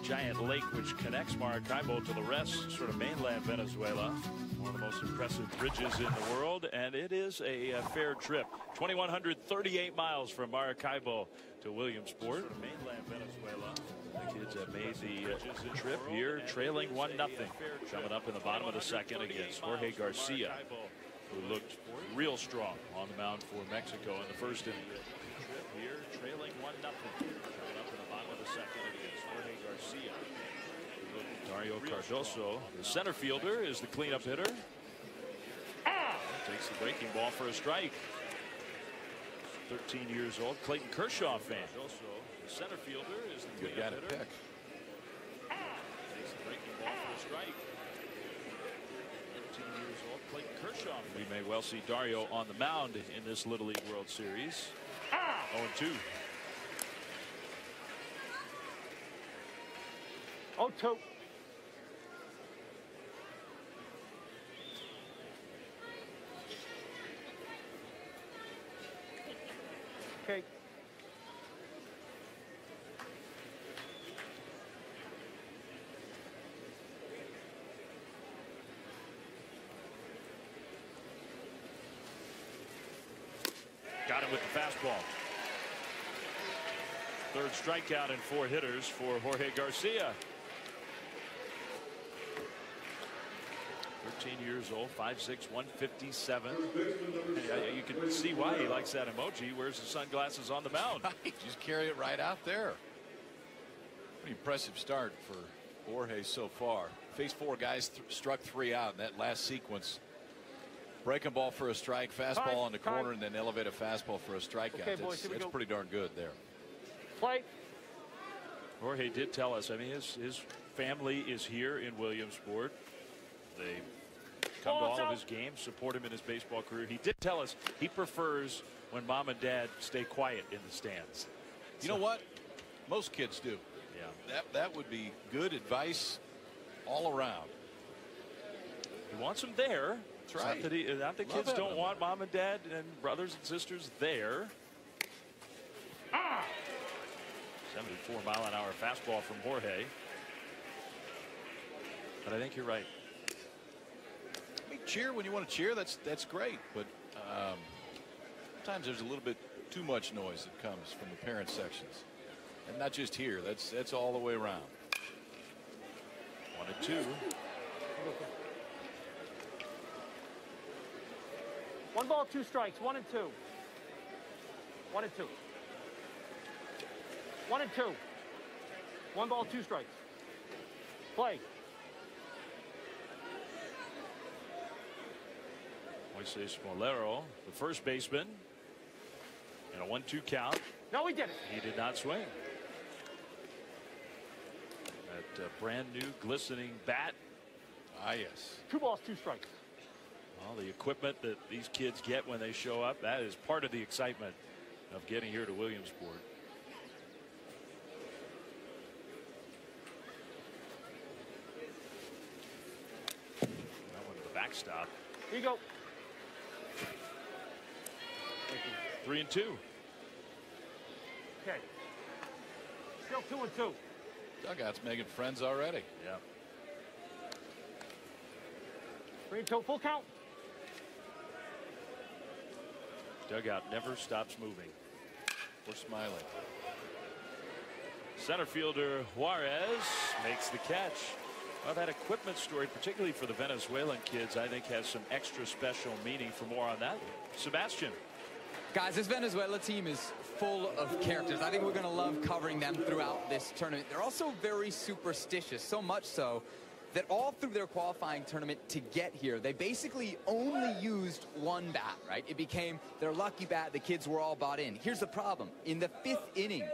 giant lake which connects Maracaibo to the rest, sort of mainland Venezuela. One of the most impressive bridges in the world, and it is a fair trip. 2,138 miles from Maracaibo to Williamsport, mainland Venezuela. The kids have made the trip here, trailing 1-0. Coming up in the bottom of the second against Jorge Garcia, who looked real strong on the mound for Mexico in the first inning. Here, trailing 1-0. Coming up in the bottom of the second against Jorge Garcia. Dario Cardoso, the center fielder, is the cleanup hitter. Takes the breaking ball for a strike. 13 years old, Clayton Kershaw fan. The center fielder is the cleanup hitter. Pick. Takes the breaking ball for a strike. 13 years old, Clayton Kershaw. We may well see Dario on the mound in this Little League World Series. 0-2. 0-2. Okay. Got him with the fastball. Third strikeout and 4 hitters for Jorge Garcia. 13 years old, 5'6", 157. You can see why he likes that emoji. He wears the sunglasses on the mound. Just carry it right out there. Pretty impressive start for Jorge so far. Faced 4 guys, struck 3 out in that last sequence. Breaking ball for a strike, fastball on the corner, and then elevate a fastball for a strikeout. Okay, boys, it's pretty darn good there. Play. Jorge did tell us, I mean, his family is here in Williamsport. They come to all of his games, support him in his baseball career. He did tell us he prefers when mom and dad stay quiet in the stands. You know what? Most kids do. Yeah. That would be good advice all around. He wants them there. That's right. Not that kids don't want mom and dad and brothers and sisters there. 74-mile-an-hour fastball from Jorge. But I think you're right. I mean, cheer when you want to cheer. That's great. But sometimes there's a little bit too much noise that comes from the parent sections, and not just here. That's all the way around. 1-2. 1 ball, 2 strikes. 1-2. 1-2. 1-2. 1 ball, 2 strikes. Play. Moises Molero, the first baseman, in a 1-2 count. No, he didn't. He did not swing. That brand new glistening bat. Ah, yes. 2 balls, 2 strikes. All the equipment that these kids get when they show up, that is part of the excitement of getting here to Williamsport. That one to the backstop. Here you go. 3-2. Okay. Still 2-2. Dugout's making friends already. Yeah. 3-2. Full count. Dugout never stops moving. We're smiling. Center fielder Juarez makes the catch. Well, that equipment story, particularly for the Venezuelan kids, I think has some extra special meaning. For more on that, Sebastian. Guys, this Venezuela team is full of characters. I think we're going to love covering them throughout this tournament. They're also very superstitious, so much so that all through their qualifying tournament to get here, they basically only used 1 bat, right? It became their lucky bat. The kids were all bought in. Here's the problem. In the 5th inning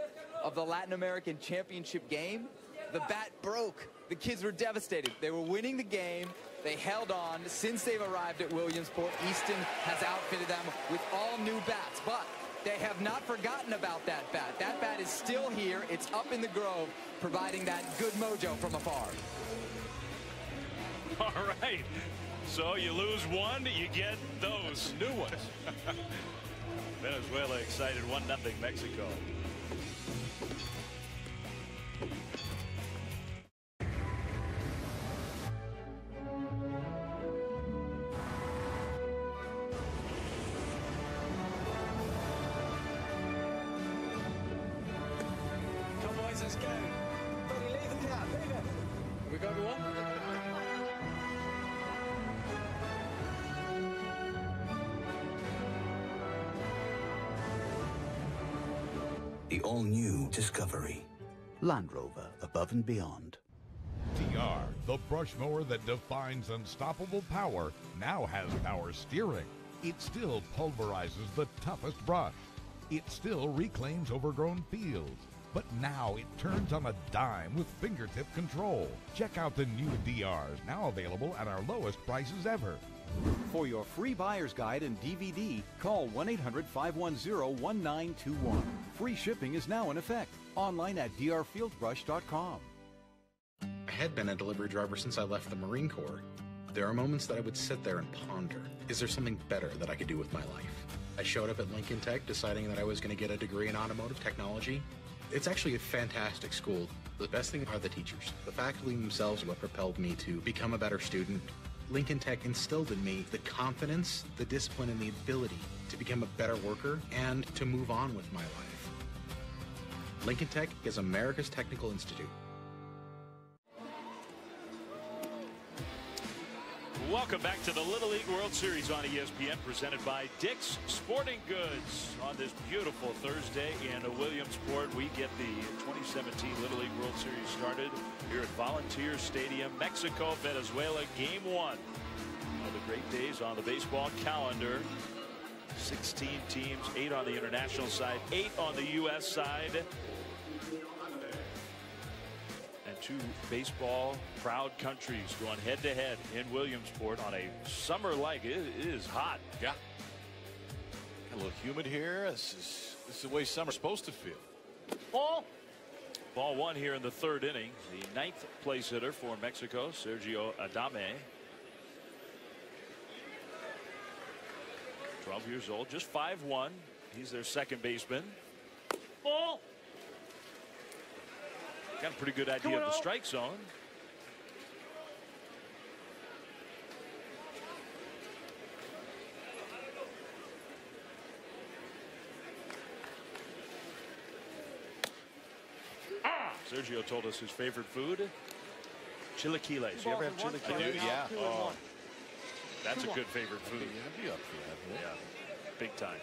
of the Latin American Championship game, the bat broke. The kids were devastated. They were winning the game. They held on. Since they've arrived at Williamsport, Easton has outfitted them with all new bats. But they have not forgotten about that bat. That bat is still here. It's up in the grove, providing that good mojo from afar. All right. So you lose 1, you get those new ones. Venezuela excited 1-0 Mexico. We got one. The all-new Discovery. Land Rover, above and beyond. TR, the brush mower that defines unstoppable power, now has power steering. It still pulverizes the toughest brush. It still reclaims overgrown fields. But now it turns on a dime with fingertip control. Check out the new DRs, now available at our lowest prices ever. For your free buyer's guide and DVD, call 1-800-510-1921. Free shipping is now in effect. Online at drfieldbrush.com. I had been a delivery driver since I left the Marine Corps. There are moments that I would sit there and ponder, is there something better that I could do with my life? I showed up at Lincoln Tech deciding that I was going to get a degree in automotive technology. It's actually a fantastic school. The best thing are the teachers. The faculty themselves are what propelled me to become a better student. Lincoln Tech instilled in me the confidence, the discipline, and the ability to become a better worker and to move on with my life. Lincoln Tech is America's Technical Institute. Welcome back to the Little League World Series on ESPN, presented by Dick's Sporting Goods. On this beautiful Thursday in Williamsport, we get the 2017 Little League World Series started here at Volunteer Stadium, Mexico, Venezuela, Game 1. One of the great days on the baseball calendar. 16 teams, 8 on the international side, 8 on the U.S. side. Two baseball proud countries going head to head in Williamsport on a summer like it is hot. Yeah. A little humid here. This is the way summer's supposed to feel. Ball. Ball one here in the third inning. The 9th place hitter for Mexico, Sergio Adame. 12 years old, just 5'1". He's their second baseman. Ball. Got a pretty good idea of the strike zone. Sergio told us his favorite food, chilaquiles. You ever have chilaquiles? I do, yeah. Oh, that's a good favorite food. I'd be up for that. Yeah, big time.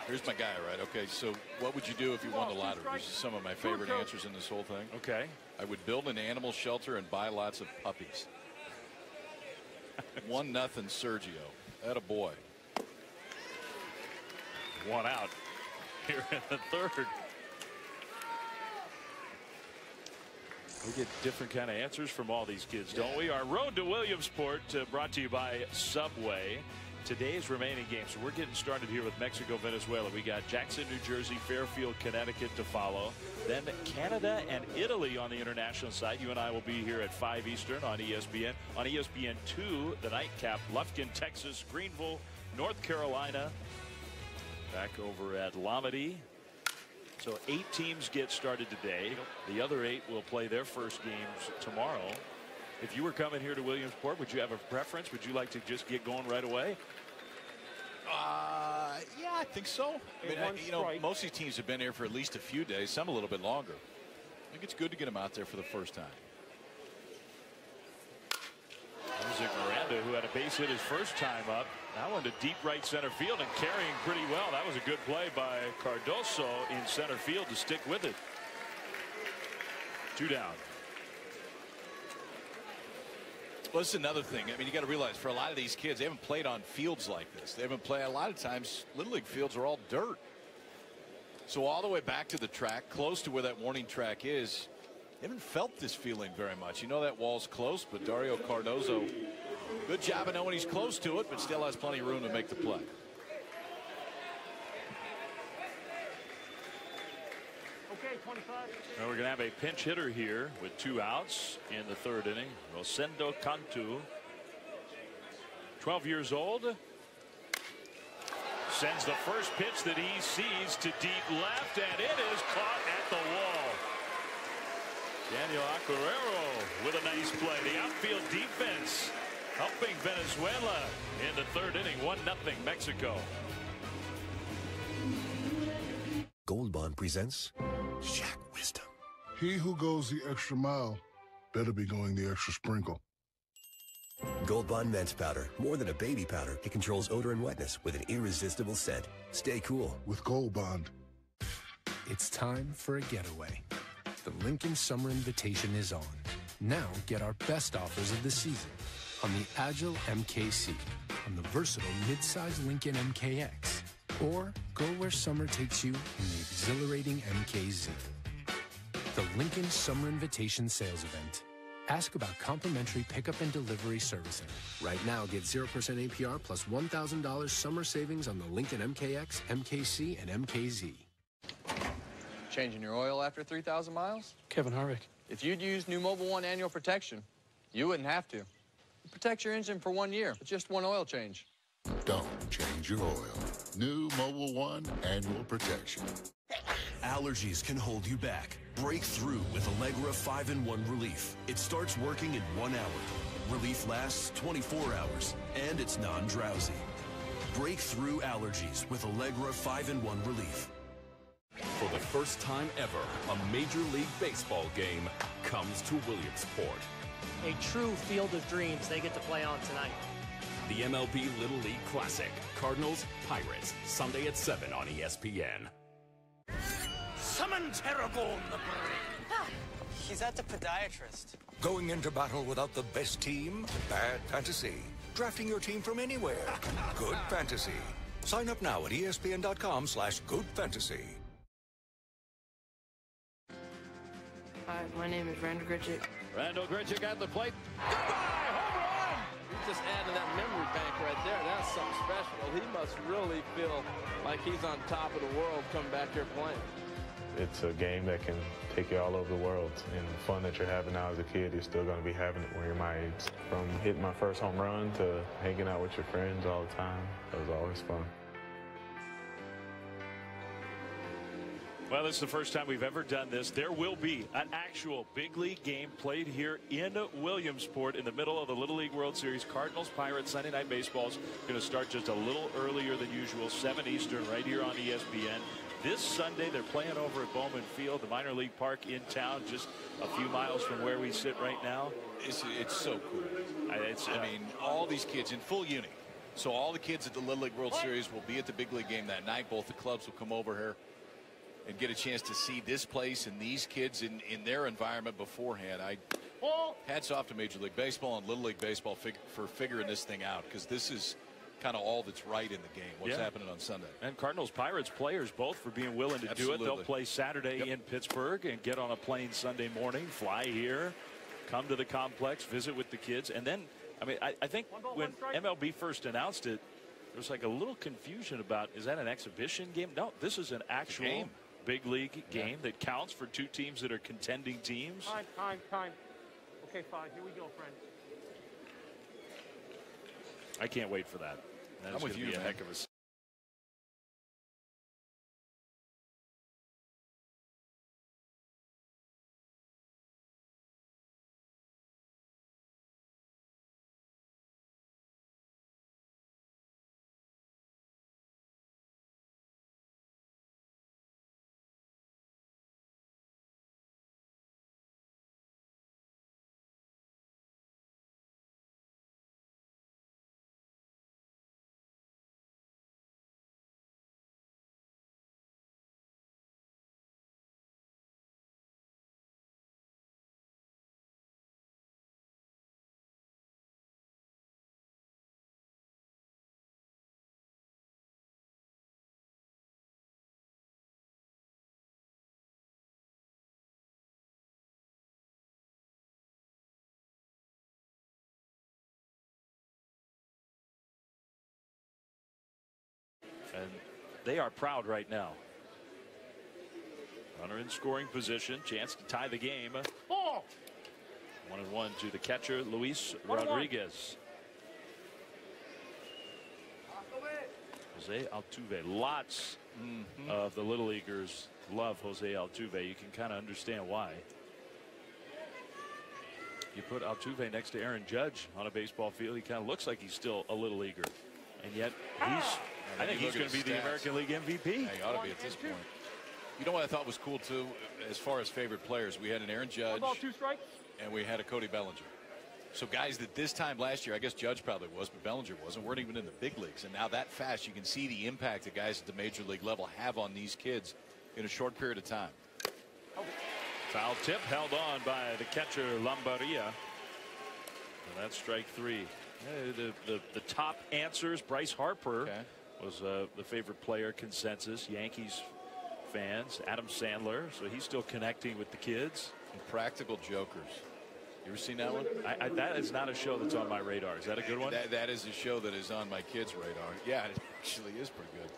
Here's my guy, right? Okay, so what would you do if you won the lottery? These are some of my favorite answers in this whole thing. Okay. I would build an animal shelter and buy lots of puppies. 1-0 Sergio. Atta boy. One out here in the third. We get different kind of answers from all these kids, don't we? Our road to Williamsport brought to you by Subway. Today's remaining games. So we're getting started here with Mexico, Venezuela. We got Jackson, New Jersey, Fairfield, Connecticut to follow. Then Canada and Italy on the international side. You and I will be here at 5 Eastern on ESPN. On ESPN2, the nightcap, Lufkin, Texas, Greenville, North Carolina. Back over at Lamedy. So 8 teams get started today. The other 8 will play their first games tomorrow. If you were coming here to Williamsport, would you have a preference? Would you like to just get going right away? Yeah, I think so. I mean, most of these teams have been here for at least a few days, some a little bit longer. I think it's good to get them out there for the first time. There's Miranda, who had a base hit his first time up. That one to deep right center field and carrying pretty well. That was a good play by Cardoso in center field to stick with it. 2 down. Well, this is another thing. I mean, you got to realize for a lot of these kids, they haven't played on fields like this. They haven't played a lot of times. Little League fields are all dirt. So all the way back to the track, close to where that warning track is, they haven't felt this feeling very much. You know that wall's close, but Dario Cardozo, good job of knowing he's close to it, but still has plenty of room to make the play. Okay, 25. Now we're going to have a pinch hitter here with 2 outs in the third inning. Rosendo Cantu, 12 years old. Sends the first pitch that he sees to deep left, and it is caught at the wall. Daniel Aguilera with a nice play. The outfield defense helping Venezuela in the third inning. 1-0 Mexico. Gold Bond presents Shack wisdom. He who goes the extra mile better be going the extra sprinkle. Gold Bond Men's Powder. More than a baby powder, it controls odor and wetness with an irresistible scent. Stay cool with Gold Bond. It's time for a getaway. The Lincoln Summer Invitation is on. Now get our best offers of the season on the Agile MKC, on the versatile midsize Lincoln MKX, or go where summer takes you in the exhilarating MKZ. The Lincoln Summer Invitation Sales Event. Ask about complimentary pickup and delivery servicing. Right now, get 0% APR plus $1,000 summer savings on the Lincoln MKX, MKC, and MKZ. Changing your oil after 3,000 miles? Kevin Harvick. If you'd use new Mobil 1 annual protection, you wouldn't have to. It protects your engine for 1 year with just one oil change. Don't change your oil. New Mobil 1 annual protection. Allergies can hold you back. Break through with Allegra 5-in-1 Relief. It starts working in 1 hour. Relief lasts 24 hours, and it's non-drowsy. Break through allergies with Allegra 5-in-1 Relief. For the first time ever, a Major League Baseball game comes to Williamsport. A true field of dreams they get to play on tonight. The MLB Little League Classic, Cardinals, Pirates, Sunday at 7 on ESPN. Summon Terragorn the Brave. He's at the podiatrist. Going into battle without the best team? Bad fantasy. Drafting your team from anywhere? Good fantasy. Sign up now at ESPN.com/goodfantasy. Hi, my name is Randall Gritchick. Randall Gritchick at the plate. Goodbye! Home run! You just add to that memory bank right there. That's something special. He must really feel like he's on top of the world coming back here playing. It's a game that can take you all over the world, and the fun that you're having now as a kid, you're still going to be having it when you're my age. From hitting my first home run to hanging out with your friends all the time, it was always fun. Well, this is the first time we've ever done this. There will be an actual big league game played here in Williamsport in the middle of the Little League World Series. Cardinals, Pirates, Sunday Night Baseball's going to start just a little earlier than usual, 7 Eastern, right here on ESPN. This Sunday, they're playing over at Bowman Field, the minor league park in town, just a few miles from where we sit right now. It's so cool. I mean, all these kids in full uni. So all the kids at the Little League World Series will be at the big league game that night. Both the clubs will come over here and get a chance to see this place and these kids in their environment beforehand. Hats off to Major League Baseball and Little League Baseball for figuring this thing out, because this is kind of all that's right in the game, what's happening on Sunday. And Cardinals, Pirates players both for being willing to do it. They'll play Saturday in Pittsburgh and get on a plane Sunday morning, fly here, come to the complex, visit with the kids. And then, I mean, I think when MLB first announced it, there was like a little confusion about, is that an exhibition game? No, this is an actual big league game that counts for two teams that are contending teams. Time. Okay, fine. Here we go, friend. I can't wait for that. That's going to be a heck of a... And they are proud right now. Runner in scoring position, chance to tie the game. 1-1 to the catcher, Luis Rodriguez. Jose Altuve. Lots of the Little Leaguers love Jose Altuve. You can kind of understand why. You put Altuve next to Aaron Judge on a baseball field, he kind of looks like he's still a Little Leaguer. And yet, I think he's going to be the American League MVP. Yeah, he ought to be at this point. You know what I thought was cool, too, as far as favorite players? We had an Aaron Judge. 1 ball, 2 strikes. And we had a Cody Bellinger. So guys that this time last year, I guess Judge probably was, but Bellinger wasn't, weren't even in the big leagues. And now that fast, you can see the impact that guys at the major league level have on these kids in a short period of time. Foul tip held on by the catcher Lambaria. And that's strike 3. The top answers, Bryce Harper was the favorite player consensus. Yankees fans, Adam Sandler, so he's still connecting with the kids. Impractical Jokers. You ever seen that one? That is not a show that's on my radar. Is that a good one? That is a show that is on my kids' radar. Yeah, it actually is pretty good.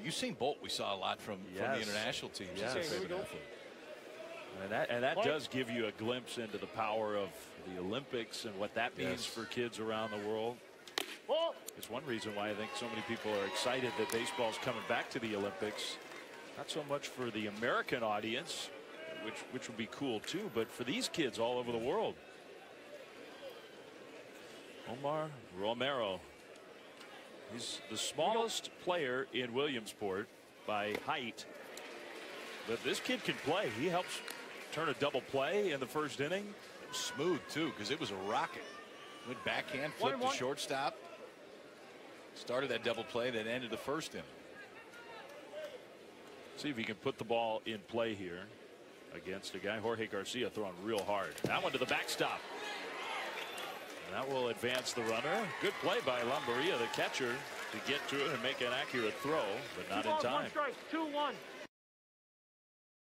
Usain Bolt we saw a lot from the international teams. Yes. As a favorite athlete. And that does give you a glimpse into the power of the Olympics and what that means for kids around the world. It's one reason why I think so many people are excited that baseball's coming back to the Olympics. Not so much for the American audience, which would be cool too, but for these kids all over the world. Omar Romero. He's the smallest player in Williamsport by height, but this kid can play. He helps turn a double play in the first inning. Smooth too, because it was a rocket. Went backhand, flipped to shortstop. Started that double play that ended the first inning. See if he can put the ball in play here against a guy, Jorge Garcia, throwing real hard. That one to the backstop. And that will advance the runner. Good play by Lambaria, the catcher, to get to it and make an accurate throw, but not in time. 1 strike, 2-1.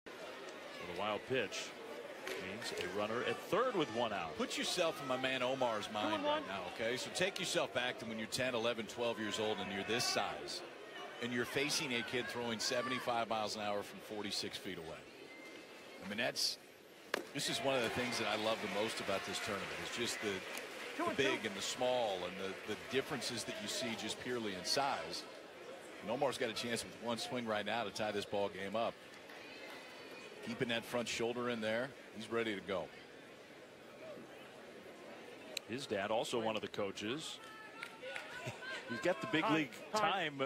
So the wild pitch means a runner at third with 1 out. Put yourself in my man Omar's mind right now, okay? So take yourself back to when you're 10, 11, 12 years old and you're this size, and you're facing a kid throwing 75 miles an hour from 46 feet away. I mean, this is one of the things that I love the most about this tournament. It's just the big and the small and the differences that you see just purely in size. And Omar's got a chance with one swing right now to tie this ball game up. Keeping that front shoulder in there, he's ready to go. His dad, also one of the coaches. He's got the big league time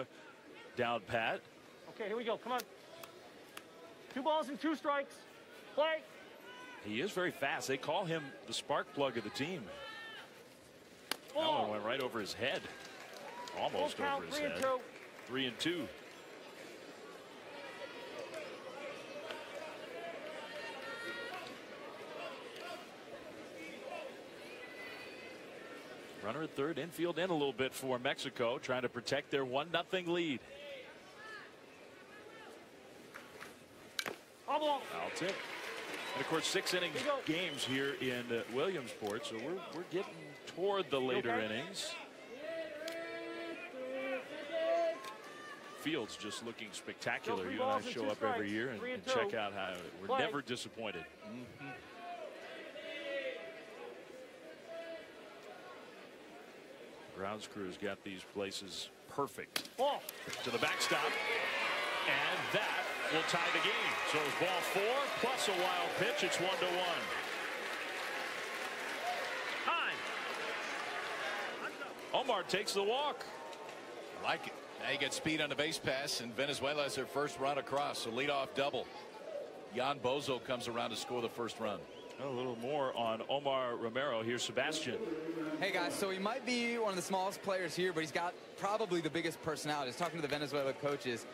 down pat. Okay, here we go. Come on. 2 balls and 2 strikes. Play. He is very fast. They call him the spark plug of the team. That one went right over his head. Almost over his head. 3-2. Runner at third, infield in a little bit for Mexico, trying to protect their 1-0 lead. Foul tip. And of course, 6 innings games here in Williamsport, so we're getting toward the later innings. Field's just looking spectacular. You and I show up every year and check out how we're never disappointed. Grounds crew's got these places perfect. To the backstop, and that will tie the game. So it's ball 4 plus a wild pitch. It's 1-1. Time. Omar takes the walk. I like it. Now you get speed on the base pass, and Venezuela has their first run across. So leadoff double. Jan Bozo comes around to score the first run. A little more on Omar Romero. Here's Sebastian. Hey guys, so he might be one of the smallest players here, but he's got probably the biggest personality. I was talking to the Venezuela coaches.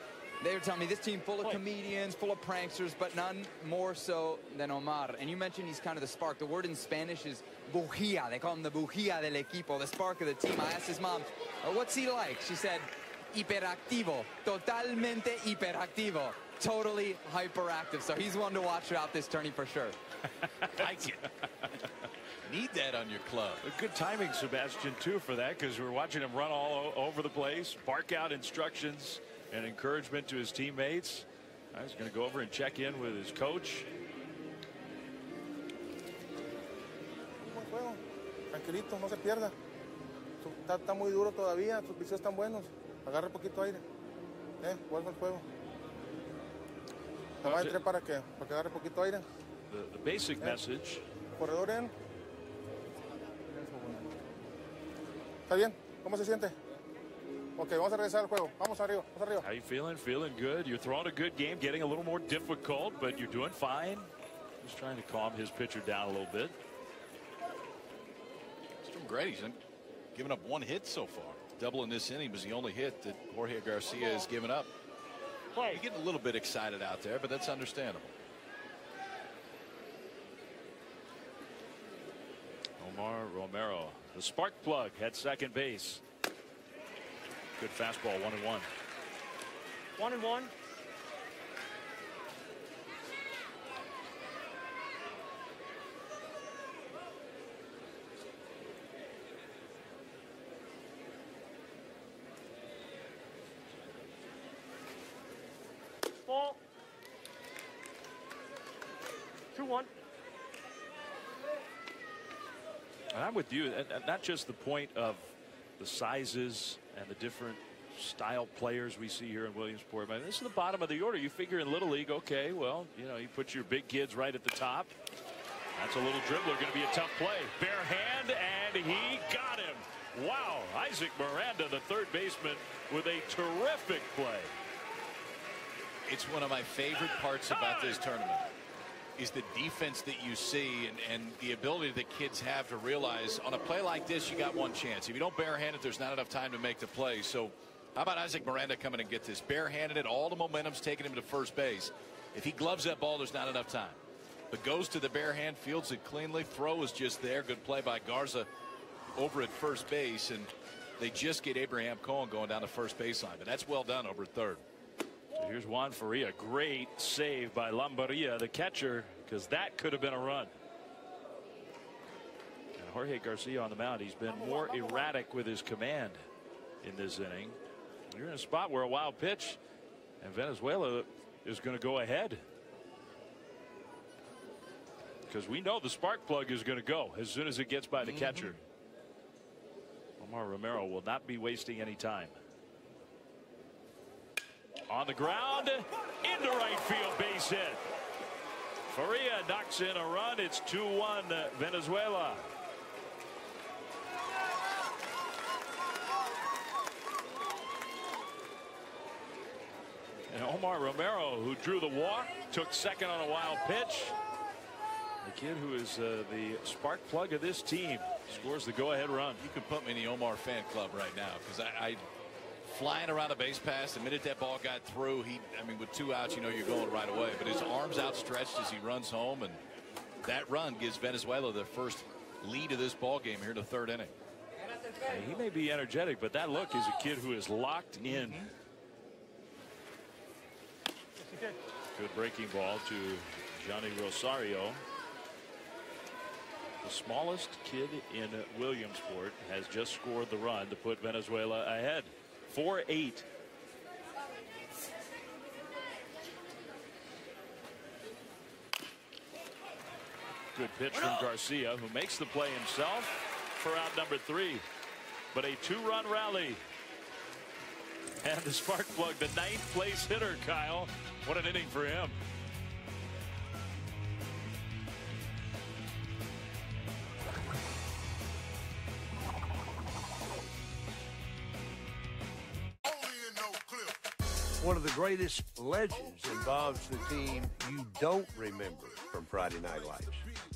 They were telling me this team full of comedians, full of pranksters, but none more so than Omar. And you mentioned he's kind of the spark. The word in Spanish is bujía. They call him the bujía del equipo, the spark of the team. I asked his mom, what's he like? She said, hiperactivo, totalmente hiperactivo, totally hyperactive. So he's one to watch throughout this tourney for sure. Like it. Need that on your club. Good timing, Sebastian, too, for that, because we're watching him run all over the place, bark out instructions and encouragement to his teammates. I was going to go over and check in with his coach. Buen juego. Tranquilito, no se pierda. Está muy duro todavía, sus pisos están buenos. Agarre poquito aire. Vuelve al juego. Nomás entré para que agarre poquito aire. The basic message. Corredor en. ¿Está bien? ¿Cómo se siente? Ok, vamos a regresar al juego. Vamos arriba, vamos arriba. How you feeling? Feeling good. You're throwing a good game, getting a little more difficult, but you're doing fine. Just trying to calm his pitcher down a little bit. He's doing great. He's given up 1 hit so far. Double in this inning was the only hit that Jorge Garcia has given up. You're getting a little bit excited out there, but that's understandable. Omar Romero, the spark plug, at second base. Good fastball, 1-1. 1-1. Ball. 2-1. And I'm with you, and not just the point of the sizes and the different style players we see here in Williamsport. But this is the bottom of the order. You figure in Little League, okay, well, you know, you put your big kids right at the top. That's a little dribbler, going to be a tough play. Bare hand, and he got him. Wow, Isaac Miranda, the third baseman, with a terrific play. It's one of my favorite parts about this tournament is the defense that you see and the ability that kids have to realize on a play like this, you got one chance. If you don't barehand it, there's not enough time to make the play. So how about Isaac Miranda coming and get this? Barehanded it, all the momentum's taking him to first base. If he gloves that ball, there's not enough time. But goes to the bare hand, fields it cleanly. Throw is just there. Good play by Garza over at first base. And they just get Abraham Cohen going down the first baseline. But that's well done over at third. So here's Juan Faria. Great save by Lambarilla, the catcher, because that could have been a run. And Jorge Garcia on the mound. He's been more erratic with his command in this inning. You're in a spot where a wild pitch, and Venezuela is going to go ahead. Because we know the spark plug is going to go as soon as it gets by the catcher. Omar Romero will not be wasting any time. On the ground, into right field, base hit. Faria knocks in a run. It's 2-1 Venezuela. And Omar Romero, who drew the walk, took second on a wild pitch. The kid who is the spark plug of this team scores the go-ahead run. You can put me in the Omar fan club right now because I flying around a base pass. The minute that ball got through, I mean, with 2 outs, you know you're going right away. But his arms outstretched as he runs home, and that run gives Venezuela their first lead of this ball game here in the third inning. Hey, he may be energetic, but that look is a kid who is locked in. Good breaking ball to Johnny Rosario. The smallest kid in Williamsport has just scored the run to put Venezuela ahead. 4-8. Good pitch from Garcia, who makes the play himself for out number 3. But a 2-run rally. And the spark plug, the 9th place hitter, Kyle. What an inning for him. One of the greatest legends involves the team you don't remember from Friday Night Lights.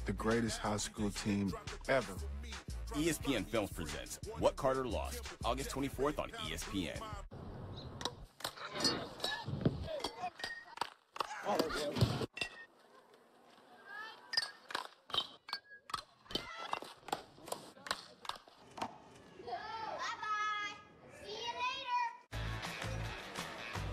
The greatest high school team ever. ESPN Films presents What Carter Lost, August 24th on ESPN.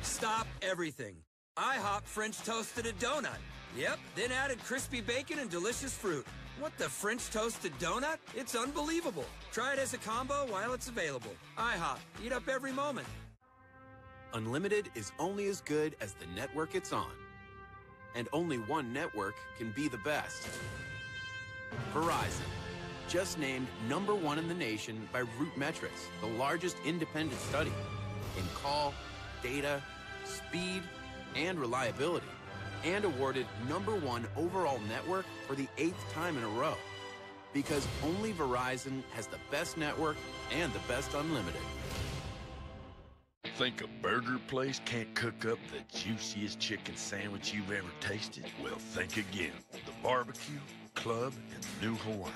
Stop everything. IHOP French toasted a donut. Yep, then added crispy bacon and delicious fruit. What the French toasted donut? It's unbelievable. Try it as a combo while it's available. IHOP, eat up every moment. Unlimited is only as good as the network it's on. And only one network can be the best. Verizon. Just named #1 in the nation by RootMetrics, the largest independent study in call, data, speed, and reliability, and awarded #1 overall network for the 8th time in a row. Because only Verizon has the best network and the best unlimited. Think a burger place can't cook up the juiciest chicken sandwich you've ever tasted? Well, think again. The Barbecue Club in the New Hawaiian.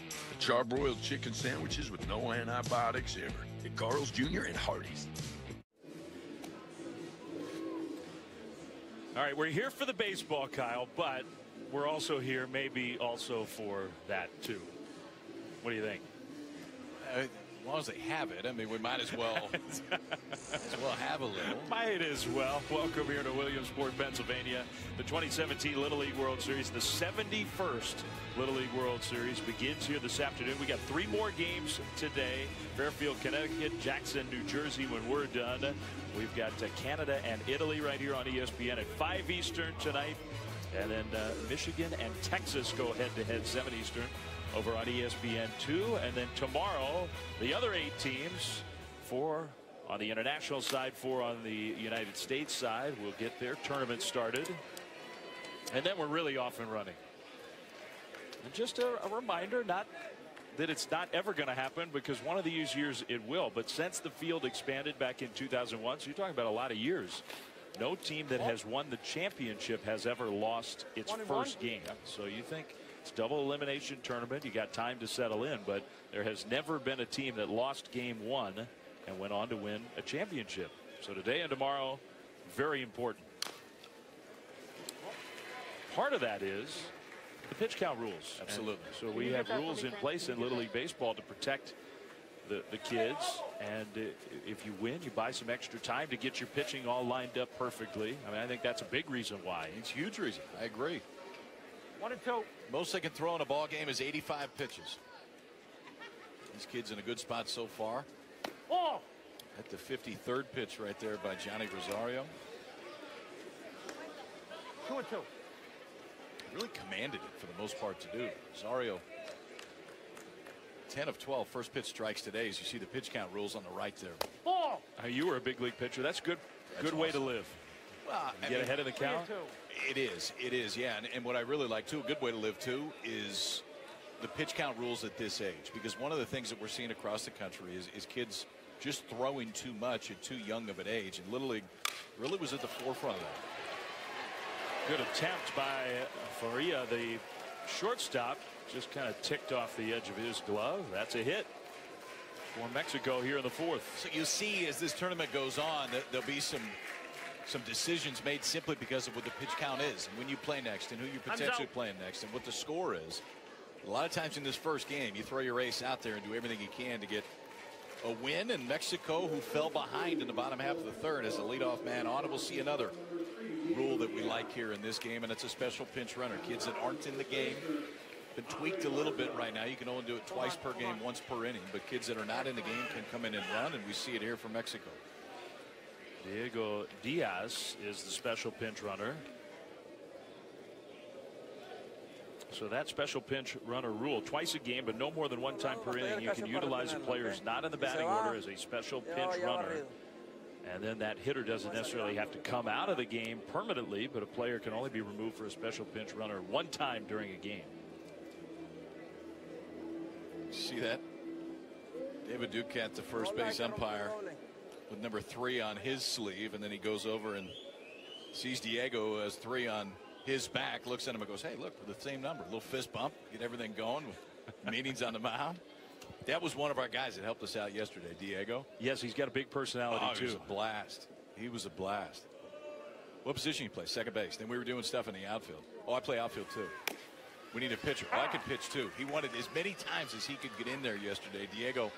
The charbroiled chicken sandwiches with no antibiotics ever. At Carl's Jr. and Hardee's. All right, we're here for the baseball, Kyle, but we're also here maybe also for that, too. What do you think? As long as they have it, I mean, we might as well have a little. Might as well. Welcome here to Williamsport, Pennsylvania. The 2017 Little League World Series, the 71st Little League World Series begins here this afternoon. We got 3 more games today. Fairfield, Connecticut, Jackson, New Jersey when we're done. We've got Canada and Italy right here on ESPN at 5 Eastern tonight. And then Michigan and Texas go head-to-head 7 Eastern over on ESPN2. And then tomorrow, the other 8 teams, 4 on the international side, 4 on the United States side, will get their tournament started. And then we're really off and running. And just a reminder, not that it's not ever going to happen, because one of these years it will. But since the field expanded back in 2001, so you're talking about a lot of years, no team that has won the championship has ever lost its first game. So you think it's double elimination tournament, you got time to settle in, but there has never been a team that lost game 1 and went on to win a championship. So today and tomorrow, very important. Part of that is the pitch count rules. Absolutely. And so we have rules in place in Little League Baseball to protect the kids, and if you win, you buy some extra time to get your pitching all lined up perfectly. I mean, I think that's a big reason why. It's a huge reason. I agree. 1 and 2. Most they can throw in a ball game is 85 pitches. These kids in a good spot so far. Oh! At the 53rd pitch right there by Johnny Rosario. 2 and 2. Really commanded it for the most part to do. Rosario, 10 of 12 first pitch strikes today, as you see the pitch count rules on the right there. Ball! You were a big league pitcher. That's good. Good way to live. Well, get ahead of the count. It is, yeah. And what I really like too, a good way to live too, is the pitch count rules at this age. Because one of the things that we're seeing across the country is kids just throwing too much at too young of an age. And Little League really was at the forefront of that. Good attempt by Faria, the shortstop. Just kind of ticked off the edge of his glove. That's a hit for Mexico here in the 4th. So you see, as this tournament goes on, that there'll be some decisions made simply because of what the pitch count is, and when you play next, and who you're potentially playing next, and what the score is. A lot of times in this first game, you throw your ace out there and do everything you can to get a win. And Mexico, who fell behind in the bottom half of the 3rd, as a leadoff man on. And we'll see another rule that we like here in this game, and it's a special pinch runner. Kids that aren't in the game. Been tweaked a little bit right now. You can only do it twice per game, once per inning. But kids that are not in the game can come in and run, and we see it here for Mexico. Diego Diaz is the special pinch runner. So that special pinch runner rule, twice a game, but no more than 1 time per inning. You can utilize a player who's not in the batting order as a special pinch runner. And then that hitter doesn't necessarily have to come out of the game permanently, but a player can only be removed for a special pinch runner 1 time during a game. See that? David Duquette, the first base umpire, with number 3 on his sleeve, and then he goes over and sees Diego as 3 on his back, looks at him and goes, hey, look, with the same number. A little fist bump, get everything going with meetings on the mound. That was one of our guys that helped us out yesterday, Diego. Yes, he's got a big personality, too. He was a blast. He was a blast. What position you play? Second base. Then we were doing stuff in the outfield. Oh, I play outfield, too. We need a pitcher. Well, I could pitch, too. He wanted as many times as he could get in there yesterday. Diego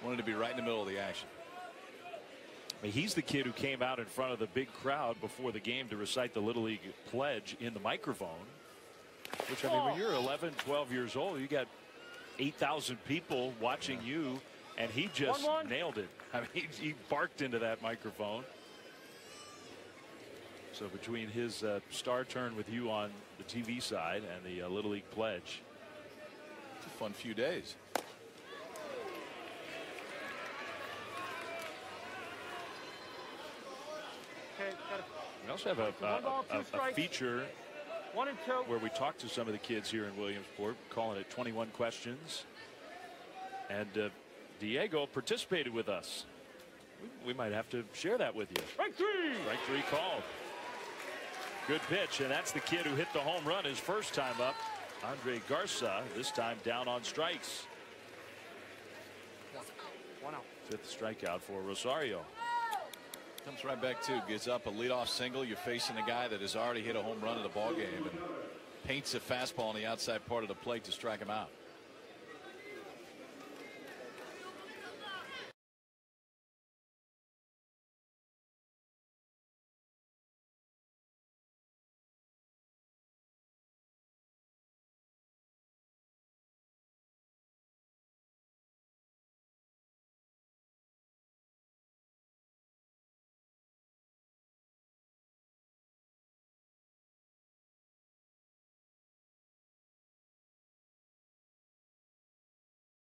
wanted to be right in the middle of the action. I mean, he's the kid who came out in front of the big crowd before the game to recite the Little League pledge in the microphone. Which, I mean, when you're 11, 12 years old, you got 8,000 people watching you, and he just nailed it. I mean, he barked into that microphone. So between his star turn with you on the TV side and the Little League pledge, it's a fun few days. We also have a feature 1 and 2. where we talk to some of the kids here in Williamsport, calling it 21 Questions. And Diego participated with us. We might have to share that with you. Strike three. Strike three called. Good pitch, and that's the kid who hit the home run his first time up. Andre Garza, this time down on strikes. 1 out. Fifth strikeout for Rosario. Comes right back too. Gets up a leadoff single. You're facing a guy that has already hit a home run in the ball game and paints a fastball on the outside part of the plate to strike him out.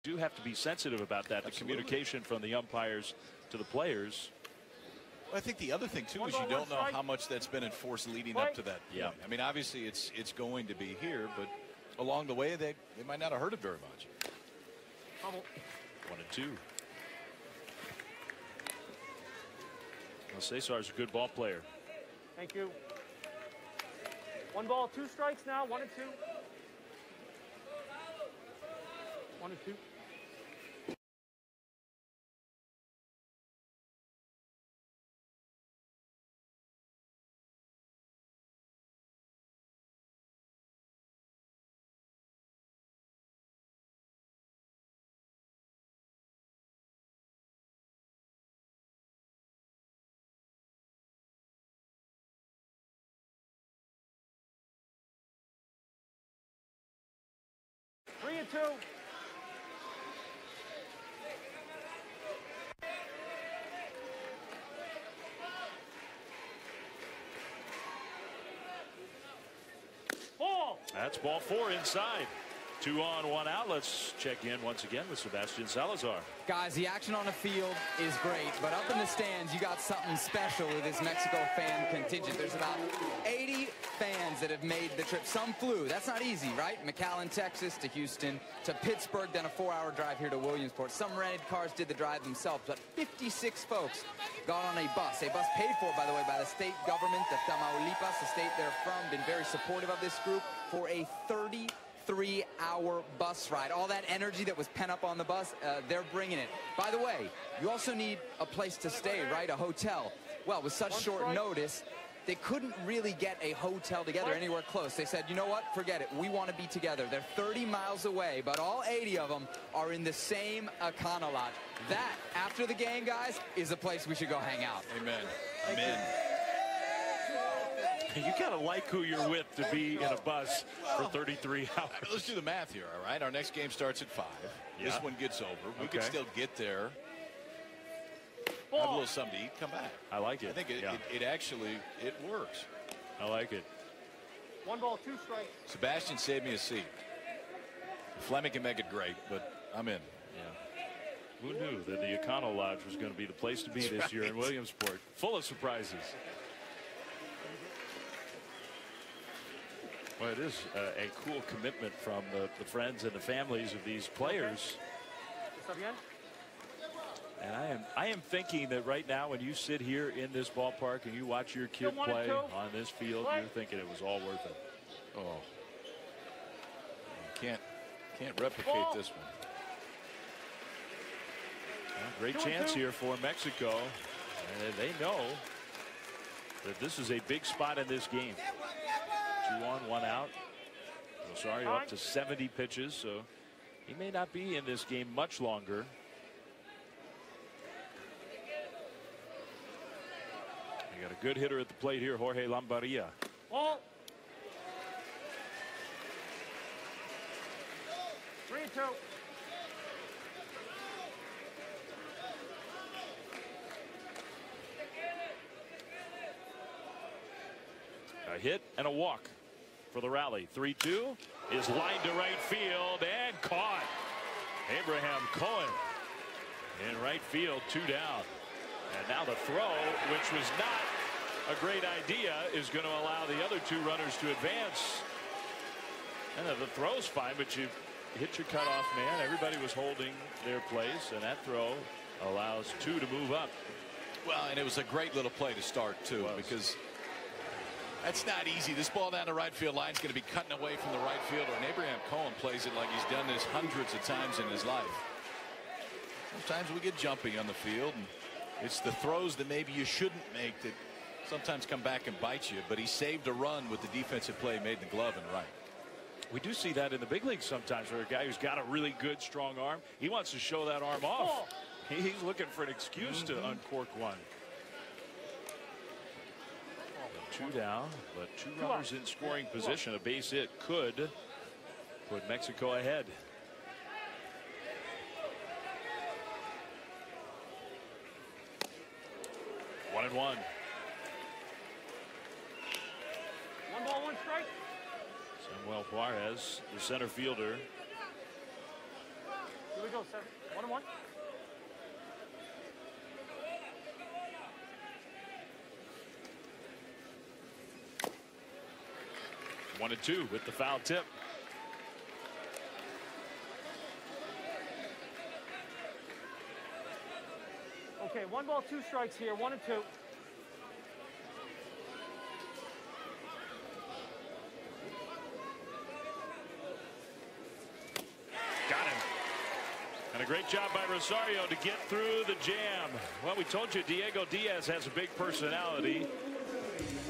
Do have to be sensitive about that. The communication from the umpires to the players. Well, I think the other thing too is you don't know how much that's been enforced leading up to that point. Yeah. I mean, obviously it's going to be here, but along the way they might not have heard it very much. 1-2. Well, Cesar's a good ball player. Thank you. 1 ball, 2 strikes now. 1 and 2. 1 and 2. Three and 2. Ball. That's ball 4 inside. 2 on, 1 out. Let's check in once again with Sebastian Salazar. Guys, the action on the field is great, but up in the stands, you got something special with this Mexico fan contingent. There's about 80 fans that have made the trip. Some flew. That's not easy, right? McAllen, Texas to Houston to Pittsburgh, then a 4-hour drive here to Williamsport. Some rented cars did the drive themselves, but 56 folks got on a bus paid for, by the way, by the state government of Tamaulipas, the state they're from, been very supportive of this group for a 33-hour bus ride. All that energy that was pent up on the bus, they're bringing it. By the way, you also need a place to stay, right? A hotel. Well, with such short notice, they couldn't really get a hotel together anywhere close. They said, you know what? Forget it. We want to be together. They're 30 miles away, but all 80 of them are in the same Econo Lodge. That, after the game, guys, is a place we should go hang out. Amen. Amen. You gotta like who you're with to be in a bus for 33 hours. Let's do the math here, all right? Our next game starts at 5. Yeah. This one gets over. We Okay. can still get there, have a little something to eat, come back. I like it. I think it actually works. I like it. 1 ball, 2 strikes. Sebastian saved me a seat. Fleming can make it great, but I'm in. Yeah. Who knew that the Econo Lodge was going to be the place to be this year in Williamsport? Full of surprises. Well, it is a cool commitment from the friends and the families of these players. And I am thinking that right now, when you sit here in this ballpark and you watch your kid play on this field, you're thinking it was all worth it. Oh, can't replicate this one. Well, great chance here for Mexico, and they know that this is a big spot in this game. 2 on, 1 out. Rosario up to 70 pitches, so he may not be in this game much longer. You got a good hitter at the plate here, Jorge Lambarilla. Ball. 3 and 2. A hit and a walk for the rally. 3-2 is lined to right field and caught. Abraham Cohen in right field, 2 down. And now the throw, which was not a great idea, is going to allow the other 2 runners to advance. And the throw's fine, but you hit your cutoff man. Everybody was holding their place, and that throw allows 2 to move up. Well, and it was a great little play to start, too, because that's not easy. This ball down the right field line is going to be cutting away from the right fielder, and Abraham Cohen plays it like he's done this hundreds of times in his life. Sometimes we get jumpy on the field, and it's the throws that maybe you shouldn't make that sometimes come back and bite you, but he saved a run with the defensive play made in the glove and right. We do see that in the big leagues sometimes, where a guy who's got a really good, strong arm, he wants to show that arm off. He's looking for an excuse to uncork one. 2 down, but 2 runners in scoring position. A base hit could put Mexico ahead. One and one. 1 ball, 1 strike. Samuel Juarez, the center fielder. Here we go, 7. 1 and 1. One and 2 with the foul tip. Okay, 1 ball, 2 strikes here. 1 and 2. Got him. And a great job by Rosario to get through the jam. Well, we told you Diego Diaz has a big personality.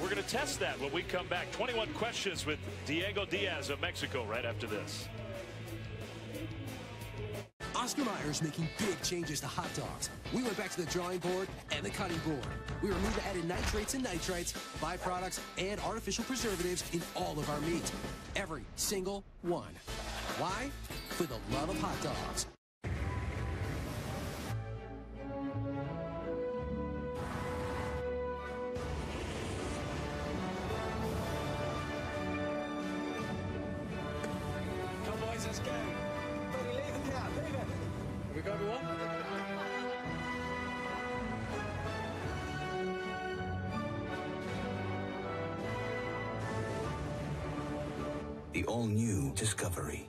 We're going to test that when we come back. 21 questions with Diego Diaz of Mexico right after this. Oscar Mayer's making big changes to hot dogs. We went back to the drawing board and the cutting board. We removed the added nitrates and nitrites, byproducts, and artificial preservatives in all of our meat. Every single one. Why? For the love of hot dogs. Come boys, let's go. Buddy, leave it now, leave it. Here we go, everyone. The all-new Discovery.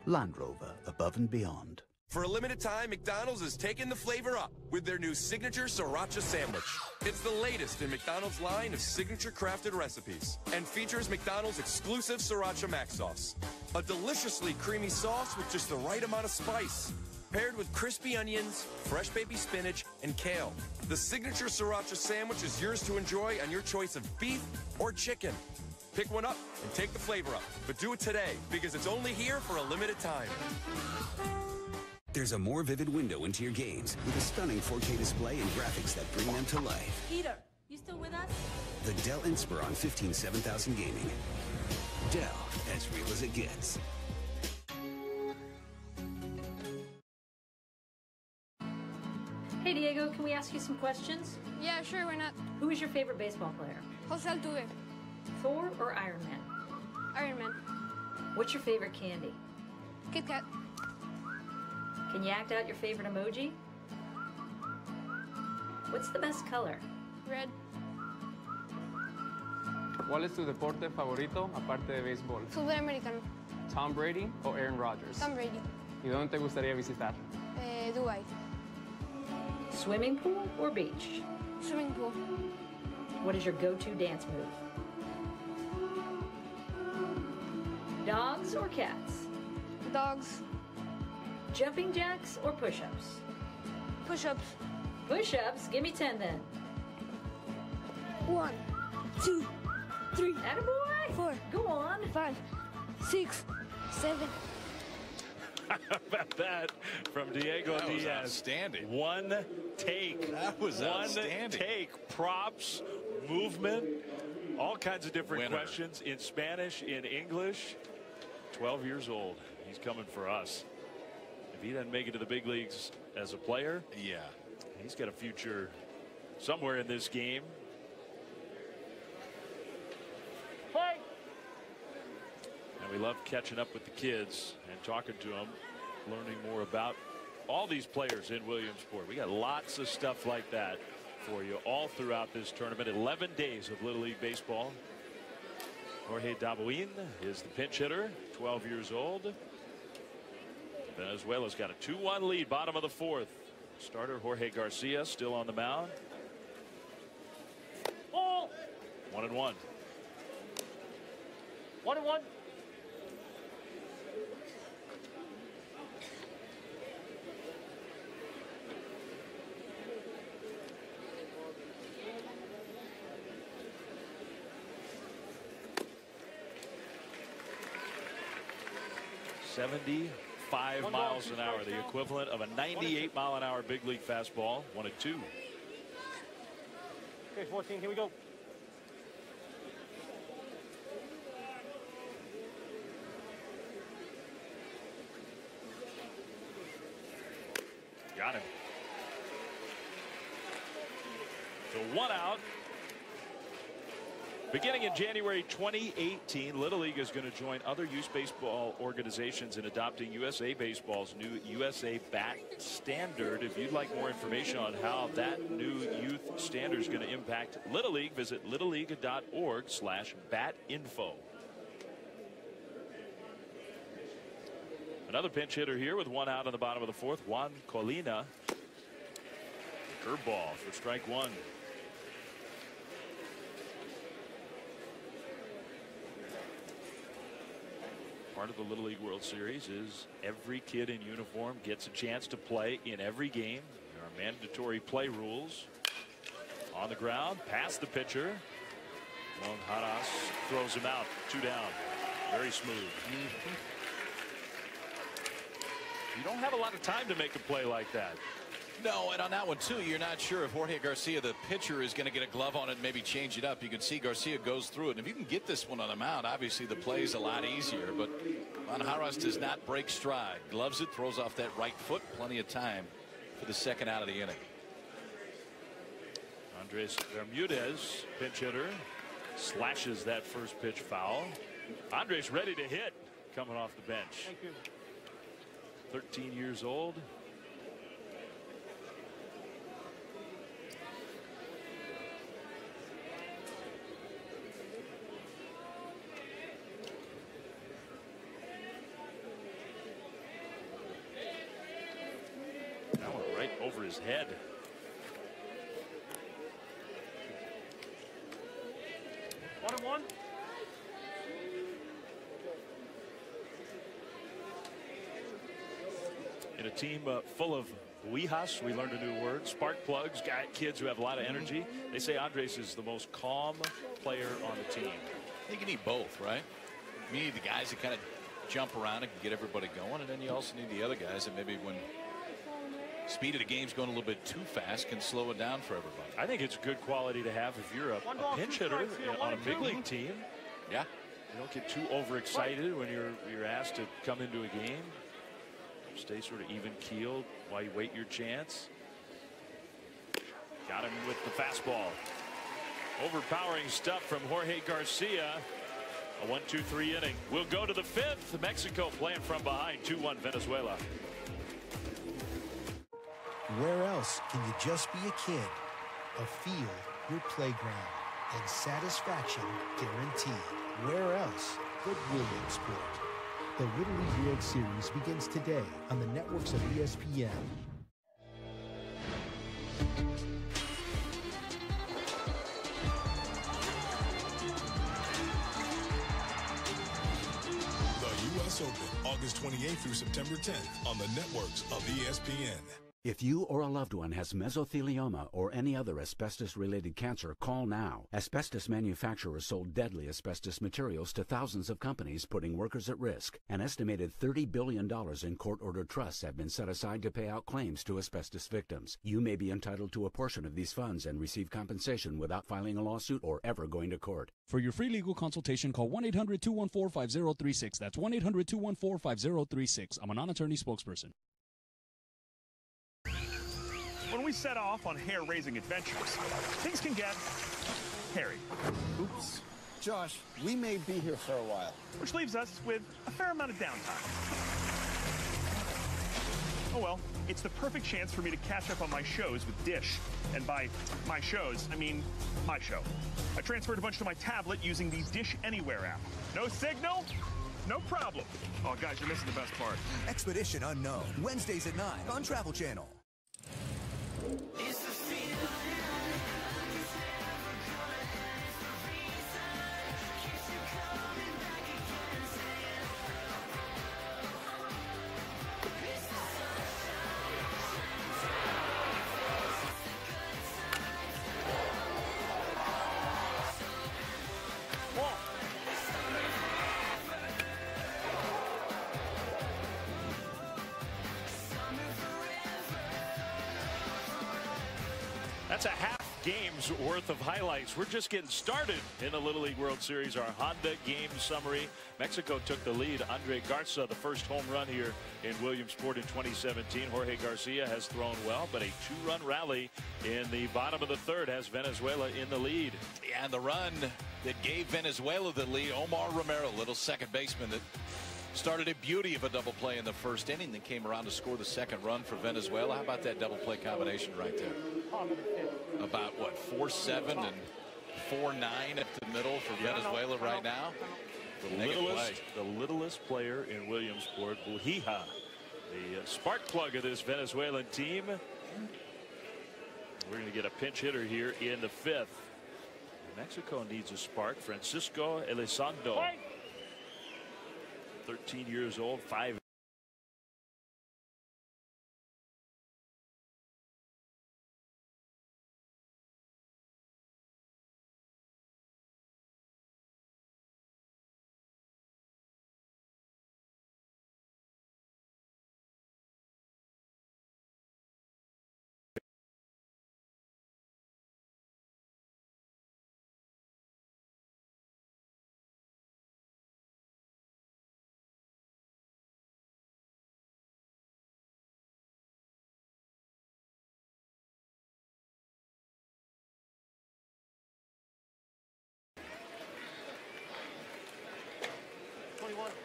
Land Rover, above and beyond. For a limited time, McDonald's is taking the flavor up with their new signature sriracha sandwich. It's the latest in McDonald's line of signature crafted recipes and features McDonald's exclusive sriracha mac sauce. A deliciously creamy sauce with just the right amount of spice, paired with crispy onions, fresh baby spinach, and kale. The signature sriracha sandwich is yours to enjoy on your choice of beef or chicken. Pick one up and take the flavor up, but do it today because it's only here for a limited time. There's a more vivid window into your games with a stunning 4K display and graphics that bring them to life. Peter, you still with us? The Dell Inspiron 15-7000 Gaming. Dell, as real as it gets. Hey, Diego, can we ask you some questions? Yeah, sure, why not? Who is your favorite baseball player? Jose Altuve. Thor or Iron Man? Iron Man. What's your favorite candy? Kit Kat. Can you act out your favorite emoji? What's the best color? Red. ¿Cuál es tu deporte favorito aparte de béisbol? Fútbol americano. Tom Brady o Aaron Rodgers? Tom Brady. ¿Y dónde te gustaría visitar? Dubai. Swimming pool or beach? Swimming pool. What is your go-to dance move? Dogs or cats? Dogs. Jumping jacks or push-ups? Push-ups. Push-ups? Give me 10 then. 1, 2, 3. Attaboy! 4. Go on. 5, 6, 7. How about that from Diego That was Diaz? outstanding. One take. That was outstanding. One take. Props, movement, all kinds of different Winner. questions in Spanish, in English. 12 years old. He's coming for us. If he doesn't make it to the big leagues as a player, yeah, he's got a future somewhere in this game. Play. And we love catching up with the kids and talking to them, learning more about all these players in Williamsport. We got lots of stuff like that for you all throughout this tournament. 11 days of Little League Baseball. Jorge Dabuin is the pinch hitter, 12 years old. Venezuela's got a 2-1 lead, bottom of the 4th. Starter Jorge Garcia still on the mound. 1-1. 1-1. $75 miles an hour, the equivalent of a 98-mile-an-hour big league fastball. 1-2. Okay, 14, here we go. Got him. So 1 out. Beginning in January 2018, Little League is going to join other youth baseball organizations in adopting USA Baseball's new USA Bat Standard. If you'd like more information on how that new youth standard is going to impact Little League, visit littleleague.org/batinfo. Another pinch hitter here with 1 out on the bottom of the 4th, Juan Colina. Curveball for strike 1. Part of the Little League World Series is every kid in uniform gets a chance to play in every game. There are mandatory play rules. On the ground, past the pitcher. Long Haras throws him out. 2 down. Very smooth. You don't have a lot of time to make a play like that. No, and on that one, too, you're not sure if Jorge Garcia, the pitcher, is going to get a glove on it and maybe change it up. You can see Garcia goes through it. And if you can get this one on the mound, obviously the play's a lot easier. But Manjaras does not break stride. Gloves it, throws off that right foot. Plenty of time for the 2nd out of the inning. Andres Bermudez, pinch hitter, slashes that first pitch foul. Andres ready to hit coming off the bench. Thank you. 13 years old. That one right over his head. One and one. In a team full of Ouijas, we learned a new word, spark plugs, kids who have a lot of energy. They say Andres is the most calm player on the team. I think you need both, right? You need the guys that kind of jump around and can get everybody going, and then you also need the other guys that maybe when speed of the game's going a little bit too fast can slow it down for everybody. I think it's a good quality to have if you're a pinch hitter on a big league team. Yeah. You don't get too overexcited when you're asked to come into a game. Stay sort of even keeled while you wait your chance. Got him with the fastball. Overpowering stuff from Jorge Garcia. A 1-2-3 inning. We'll go to the 5th. Mexico playing from behind. 2-1 Venezuela. Where else can you just be a kid? A field, your playground, and satisfaction guaranteed. Where else but Williamsport? The Little League World Series begins today on the networks of ESPN. The U.S. Open, August 28th through September 10th on the networks of ESPN. If you or a loved one has mesothelioma or any other asbestos-related cancer, call now. Asbestos manufacturers sold deadly asbestos materials to thousands of companies, putting workers at risk. An estimated $30 billion in court-ordered trusts have been set aside to pay out claims to asbestos victims. You may be entitled to a portion of these funds and receive compensation without filing a lawsuit or ever going to court. For your free legal consultation, call 1-800-214-5036. That's 1-800-214-5036. I'm a non-attorney spokesperson. When we set off on hair-raising adventures, things can get hairy. Oops. Josh, we may be here for a while. Which leaves us with a fair amount of downtime. Oh well, it's the perfect chance for me to catch up on my shows with Dish. And by my shows, I mean my show. I transferred a bunch to my tablet using the Dish Anywhere app. No signal? No problem. Oh, guys, you're missing the best part. Expedition Unknown, Wednesdays at 9 on Travel Channel. That's a half game's worth of highlights. We're just getting started in the Little League World Series. Our Honda game summary. Mexico took the lead. Andre Garza, the first home run here in Williamsport in 2017. Jorge Garcia has thrown well, but a two-run rally in the bottom of the third has Venezuela in the lead. Yeah, and the run that gave Venezuela the lead, Omar Romero, little second baseman that started a beauty of a double play in the first inning, then came around to score the second run for Venezuela. How about that double play combination right there? About what, 4-7 and 4-9 at the middle for Venezuela right now? The littlest player in Williamsport, Bujija, the spark plug of this Venezuelan team. We're going to get a pinch hitter here in the fifth. Mexico needs a spark. Francisco Elizondo, 13 years old, 5.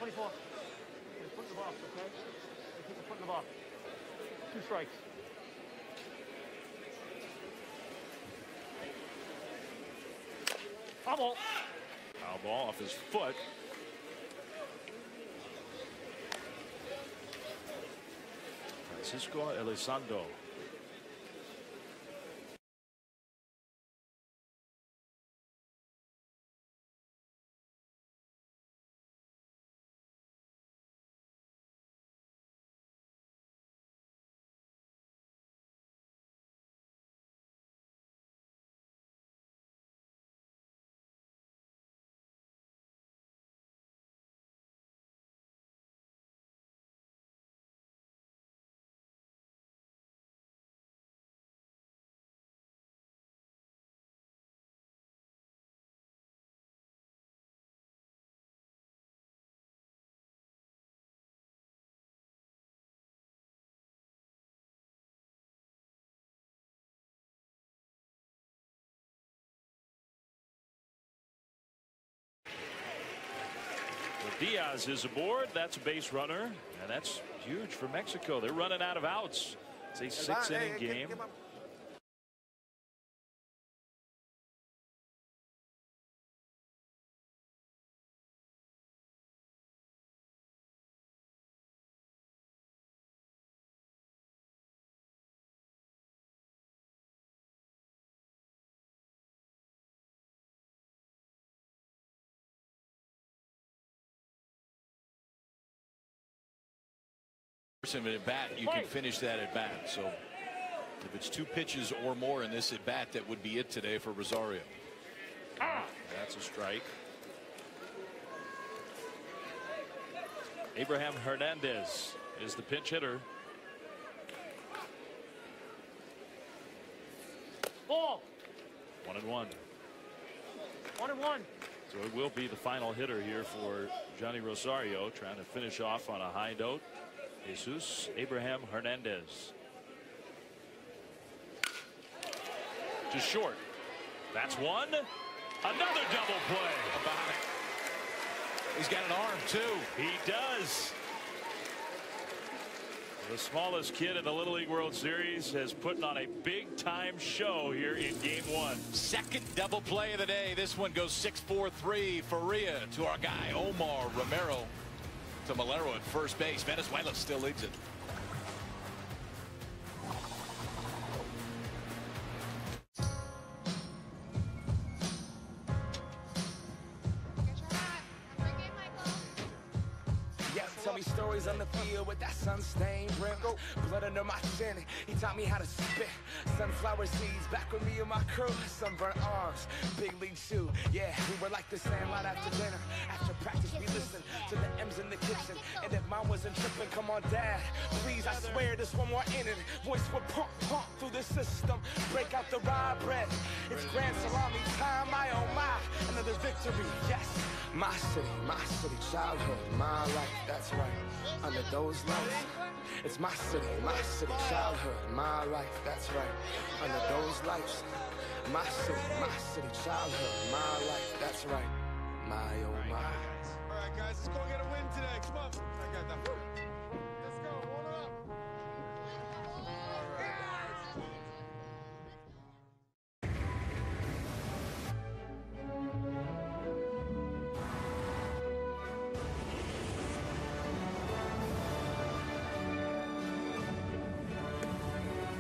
Put in the box, okay? Keep the foot in the box. 2 strikes. Foul ball. Foul ball off his foot. Francisco Elizondo. Diaz is aboard. That's a base runner, and that's huge for Mexico. They're running out of outs. It's a 6-inning game. At bat, you can finish that at bat. So if it's 2 pitches or more in this at bat, that would be it today for Rosario. That's a strike. Abraham Hernandez is the pinch hitter. Ball. 1-1. 1-1. So it will be the final hitter here for Johnny Rosario, trying to finish off on a high note. Jesus Abraham Hernandez. Just short. That's one. Another double play. About it. He's got an arm too. He does. The smallest kid in the Little League World Series has put on a big time show here in game 1. Second double play of the day. This one goes 6-4-3 Faria to our guy Omar Romero. To Malero at first base. Venezuela still leads it. Tell me stories on the field with that sun-stained rim. Blood under my chin, he taught me how to spit. Sunflower seeds back with me and my crew. Sunburnt arms, big league shoe. Yeah, we were like the Sandlot after dinner. After practice, we listened to the M's in the kitchen. And if mom was and tripping. Come on, Dad, please, I swear this one more in it. Voice will pump through the system. Break out the rye bread. It's grand salami time, my oh my. Another victory, yes. My city, childhood, my life, that's right. Under those lights, it's my city, childhood, my life, that's right. Under those lights, my city, childhood, my life, that's right. My oh my. All right, guys, let's go get a win today. Come on. I got that. Let's go. Hold it up.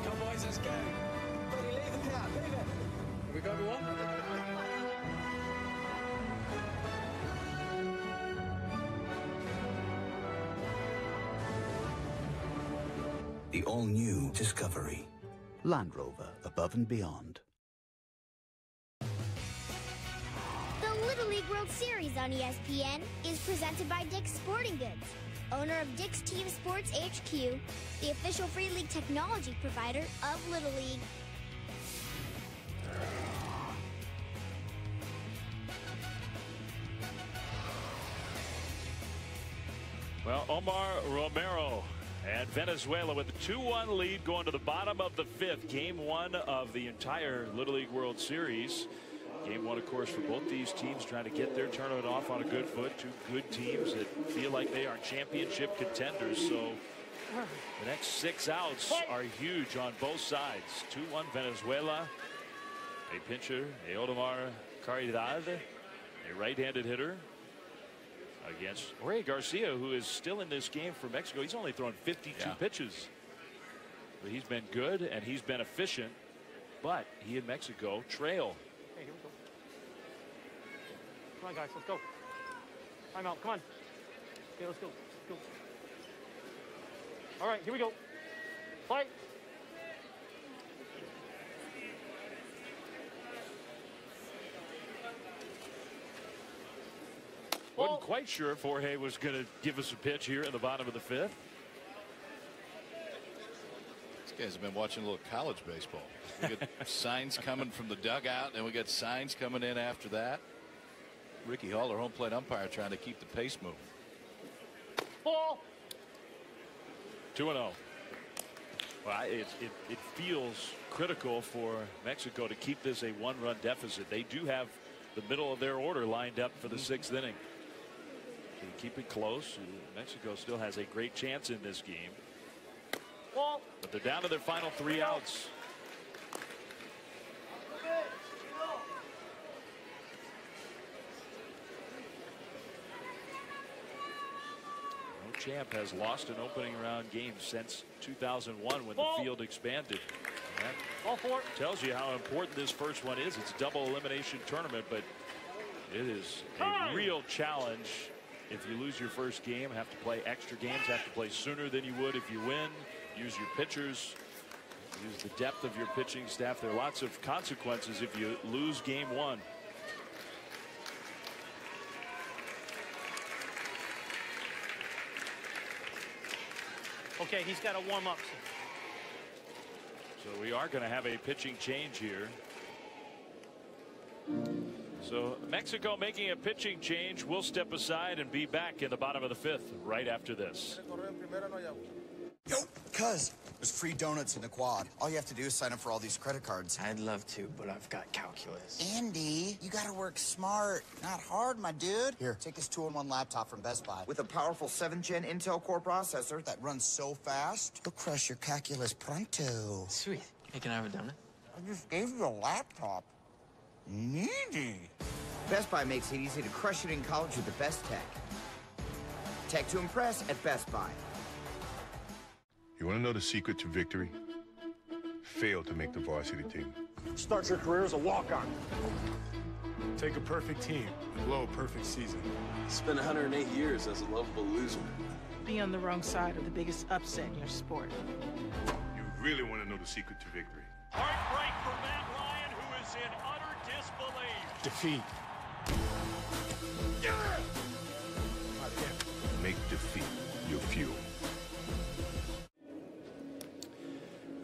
Come boys, let's go. Buddy, leave the car, leave it. Have we got everyone? The all-new Discovery. Land Rover, above and beyond. The Little League World Series on ESPN is presented by Dick's Sporting Goods, owner of Dick's Team Sports HQ, the official free league technology provider of Little League. Well, Omar Romero and Venezuela with a 2-1 lead going to the bottom of the fifth. Game one of the entire Little League World Series. Game one, of course, for both these teams trying to get their tournament off on a good foot. Two good teams that feel like they are championship contenders. So the next 6 outs are huge on both sides. 2-1 Venezuela. A pitcher, Eudemar Caridad, a right-handed hitter, against Jorge Garcia, who is still in this game for Mexico. He's only thrown 52 pitches. But he's been good and he's been efficient. But he and Mexico trail. Hey, here we go. Come on, guys, let's go. Time out, come on. Okay, let's go. Let's go. All right, here we go. Fight. Wasn't quite sure if Jorge was going to give us a pitch here in the bottom of the fifth. These guys have been watching a little college baseball. We get signs coming from the dugout, and we got signs coming in after that. Ricky Hall, our home plate umpire, trying to keep the pace moving. Ball. 2-0. Well, it feels critical for Mexico to keep this a 1-run deficit. They do have the middle of their order lined up for the 6th inning. So you keep it close. Mexico still has a great chance in this game. Ball. But they're down to their final 3 outs. No champ has lost an opening round game since 2001 when the field expanded. And that tells you how important this first one is. It's a double elimination tournament, but it is a real challenge. If you lose your first game, have to play extra games, have to play sooner than you would if you win. Use your pitchers, use the depth of your pitching staff. There are lots of consequences if you lose game one. Okay, he's got to warm up. So we are going to have a pitching change here. So Mexico making a pitching change. We'll step aside and be back in the bottom of the fifth right after this. Yo, cuz, there's free donuts in the quad. All you have to do is sign up for all these credit cards. I'd love to, but I've got calculus. Andy, you gotta work smart, not hard, my dude. Here, take this 2-in-1 laptop from Best Buy with a powerful 7th-gen Intel Core processor that runs so fast, you'll crush your calculus pronto. Sweet. Hey, can I have a donut? I just gave you a laptop. Needy. Best Buy makes it easy to crush it in college with the best tech. Tech to impress at Best Buy. You want to know the secret to victory? Fail to make the varsity team. Start your career as a walk-on. Take a perfect team and blow a perfect season. Spend 108 years as a lovable loser. Be on the wrong side of the biggest upset in your sport. You really want to know the secret to victory? Heartbreak for Matt Ryan, who is in utter disbelief. Defeat. Make defeat your fuel.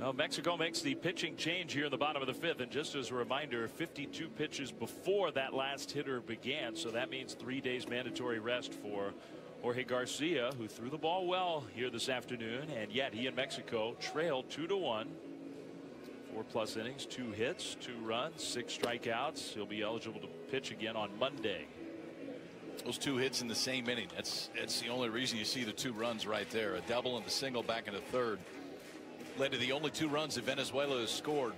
Well, Mexico makes the pitching change here in the bottom of the fifth. And just as a reminder, 52 pitches before that last hitter began. So that means 3 days mandatory rest for Jorge Garcia, who threw the ball well here this afternoon. And yet he and Mexico trailed 2-1. 4+ innings, 2 hits, 2 runs, 6 strikeouts. He'll be eligible to pitch again on Monday. Those 2 hits in the same inning. That's the only reason you see the 2 runs right there. A double and a single back in the third led to the only 2 runs that Venezuela has scored.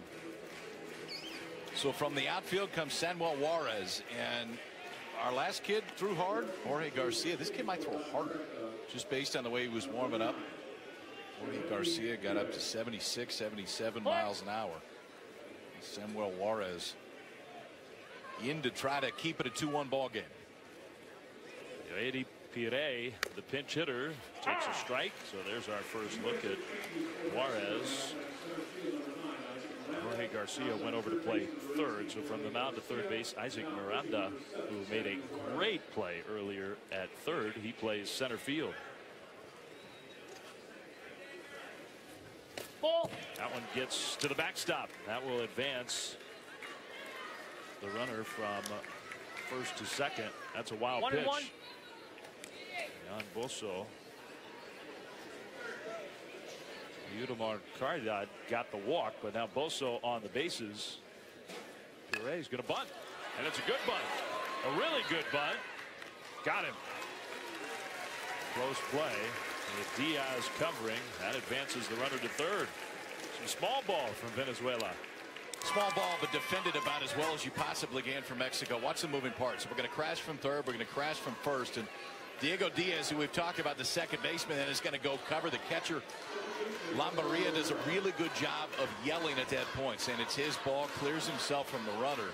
So from the outfield comes Samuel Juarez, and our last kid threw hard, Jorge Garcia. This kid might throw harder just based on the way he was warming up. Jorge Garcia got up to 76, 77 miles an hour. Samuel Juarez in to try to keep it a 2-1 ball game. Eddie Pire, the pinch hitter, takes a strike. So there's our first look at Juarez. Jorge Garcia went over to play third. So from the mound to third base, Isaac Miranda, who made a great play earlier at third, he plays center field. Ball. That one gets to the backstop. That will advance the runner from first to second. That's a wild pitch. 1-1. Jan Bosso. Udemar Cardad got the walk, but now Bosso on the bases. Pire's going to bunt, and it's a good bunt. A really good bunt. Got him. Close play with Diaz covering. That advances the runner to third. Some small ball from Venezuela. Small ball, but defended about as well as you possibly can for Mexico. Watch the moving parts. We're going to crash from third. We're going to crash from first. And Diego Diaz, who we've talked about, the second baseman, then is going to go cover the catcher. Lambaria does a really good job of yelling at that point, saying it's his ball, clears himself from the runner.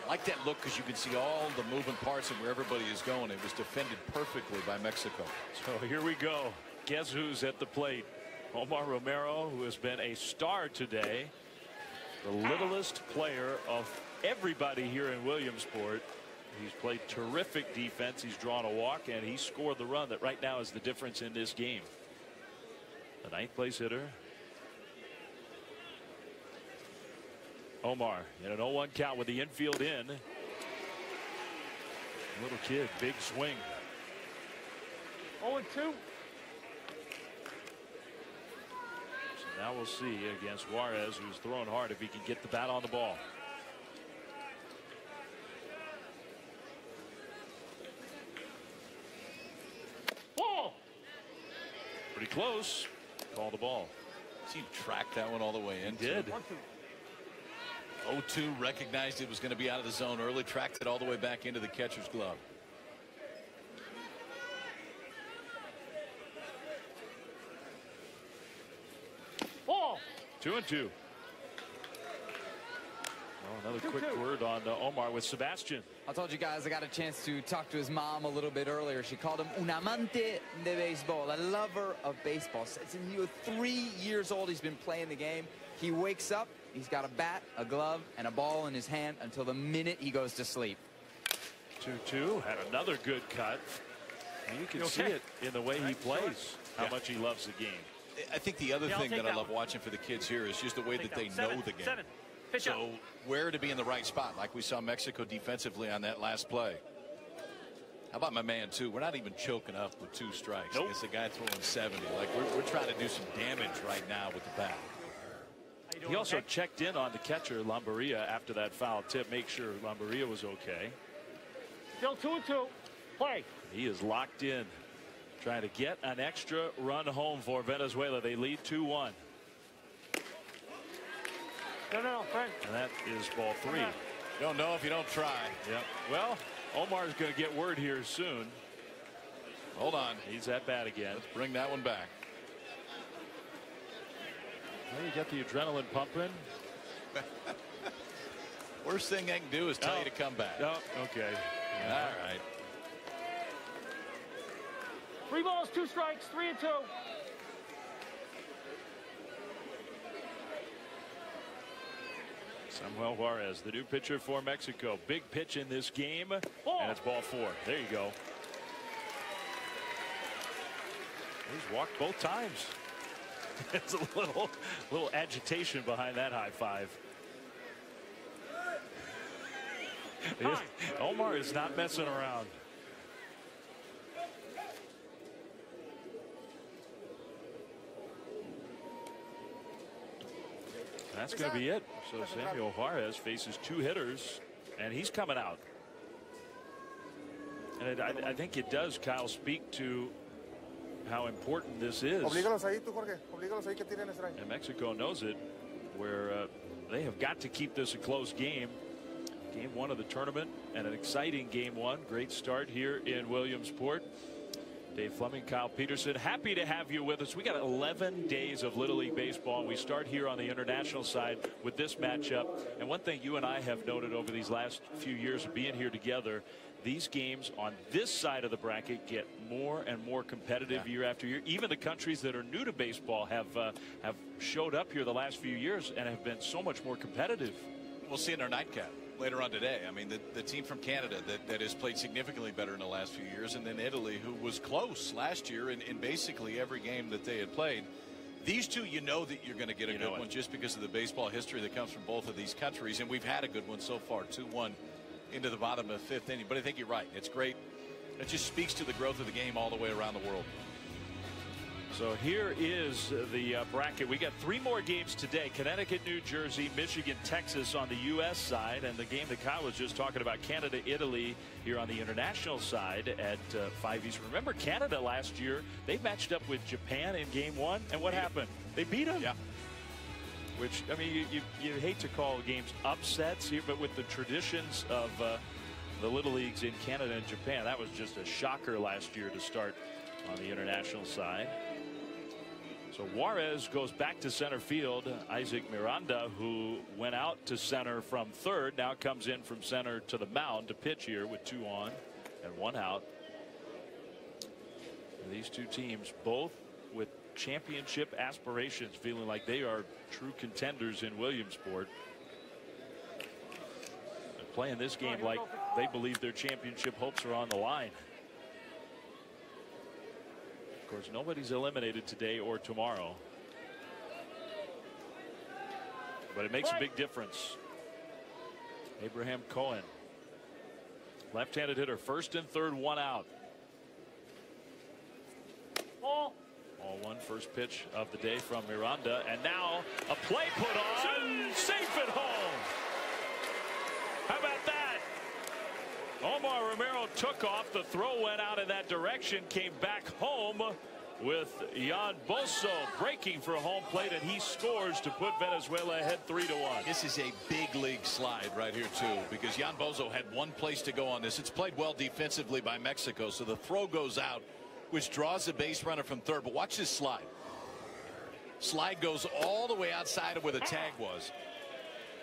I like that look because you can see all the moving parts and where everybody is going. It was defended perfectly by Mexico. So here we go. Guess who's at the plate? Omar Romero, who has been a star today. The littlest player of everybody here in Williamsport. He's played terrific defense. He's drawn a walk, and he scored the run that right now is the difference in this game. The 9th place hitter, Omar, in an 0-1 count with the infield in. Little kid, big swing. 0-2. So now we'll see against Juarez, who's throwing hard, if he can get the bat on the ball. Ball. Pretty close. Call the ball. See him track that one all the way in. He did. 0-2, recognized it was going to be out of the zone early, tracked it all the way back into the catcher's glove. Ball. 2-2. Oh, another quick word on Omar with Sebastian. I told you guys I got a chance to talk to his mom a little bit earlier. She called him un amante de béisbol, a lover of baseball. Since he was 3 years old, he's been playing the game. He wakes up, he's got a bat, a glove, and a ball in his hand until the minute he goes to sleep. 2-2, had another good cut. And you can see it in the way he plays, how much he loves the game. I think the other thing that I love watching for the kids here is just the way that they know the game. So where to be in the right spot, like we saw Mexico defensively on that last play. How about my man, too? We're not even choking up with 2 strikes. It's a guy throwing 70. Like, we're trying to do some damage right now with the bat. He also checked in on the catcher, Lambaria, after that foul tip, make sure Lambaria was okay. Still 2-2. Play. He is locked in, trying to get an extra run home for Venezuela. They lead 2-1. No, Frank. And that is ball 3. You don't know if you don't try. Yep. Well, Omar's going to get word here soon. Hold on. He's at bat again. Let's bring that one back. Well, you get the adrenaline pumping. Worst thing I can do is tell you to come back. Oh, okay. Yeah. All right. 3 balls, 2 strikes, 3-2. Samuel Juarez, the new pitcher for Mexico. Big pitch in this game, and it's ball 4. There you go. He's walked both times. It's a little agitation behind that high five. Omar is not messing around. That's going to be it. So Samuel Juarez faces 2 hitters, and he's coming out. And I think it does, Kyle, speak to how important this is. And Mexico knows it, where they have got to keep this a close game. Game 1 of the tournament, and an exciting game 1. Great start here in Williamsport. Dave Fleming, Kyle Peterson, happy to have you with us. We got 11 days of Little League baseball, and we start here on the international side with this matchup. And one thing you and I have noted over these last few years of being here together, these games on this side of the bracket get more and more competitive year after year. Even the countries that are new to baseball have showed up here the last few years and have been so much more competitive. We'll see in our nightcap later on today. I mean, the team from Canada that has played significantly better in the last few years, and then Italy, who was close last year in basically every game that they had played. These two, you know that you're going to get a good one just because of the baseball history that comes from both of these countries, and we've had a good one so far, 2-1 into the bottom of the 5th inning. But I think you're right. It's great. It just speaks to the growth of the game all the way around the world. So here is the bracket. We got 3 more games today. Connecticut, New Jersey, Michigan, Texas on the U.S. side. And the game that Kyle was just talking about, Canada, Italy, here on the international side at 5 Eastern. Remember Canada last year? They matched up with Japan in game 1. And what happened? They beat them. Yeah. Which, I mean, you hate to call games upsets here, but with the traditions of the Little Leagues in Canada and Japan, that was just a shocker last year to start on the international side. So Juarez goes back to center field. Isaac Miranda, who went out to center from third, now comes in from center to the mound to pitch here with 2 on and 1 out. And these two teams both with championship aspirations, feeling like they are true contenders in Williamsport. And playing this game like they believe their championship hopes are on the line. Of course, nobody's eliminated today or tomorrow, but it makes a big difference. Abraham Cohen, left-handed hitter, first and third, 1 out. All 1, first pitch of the day from Miranda, and now a play put on, safe at home. How about that? Omar Romero took off. The throw went out in that direction, came back home with Jan Bosso breaking for home plate, and he scores to put Venezuela ahead 3-1. This is a big league slide right here too, because Jan Bosso had one place to go on this. It's played well defensively by Mexico, so the throw goes out, which draws the base runner from third. But watch this slide. Slide goes all the way outside of where the tag was.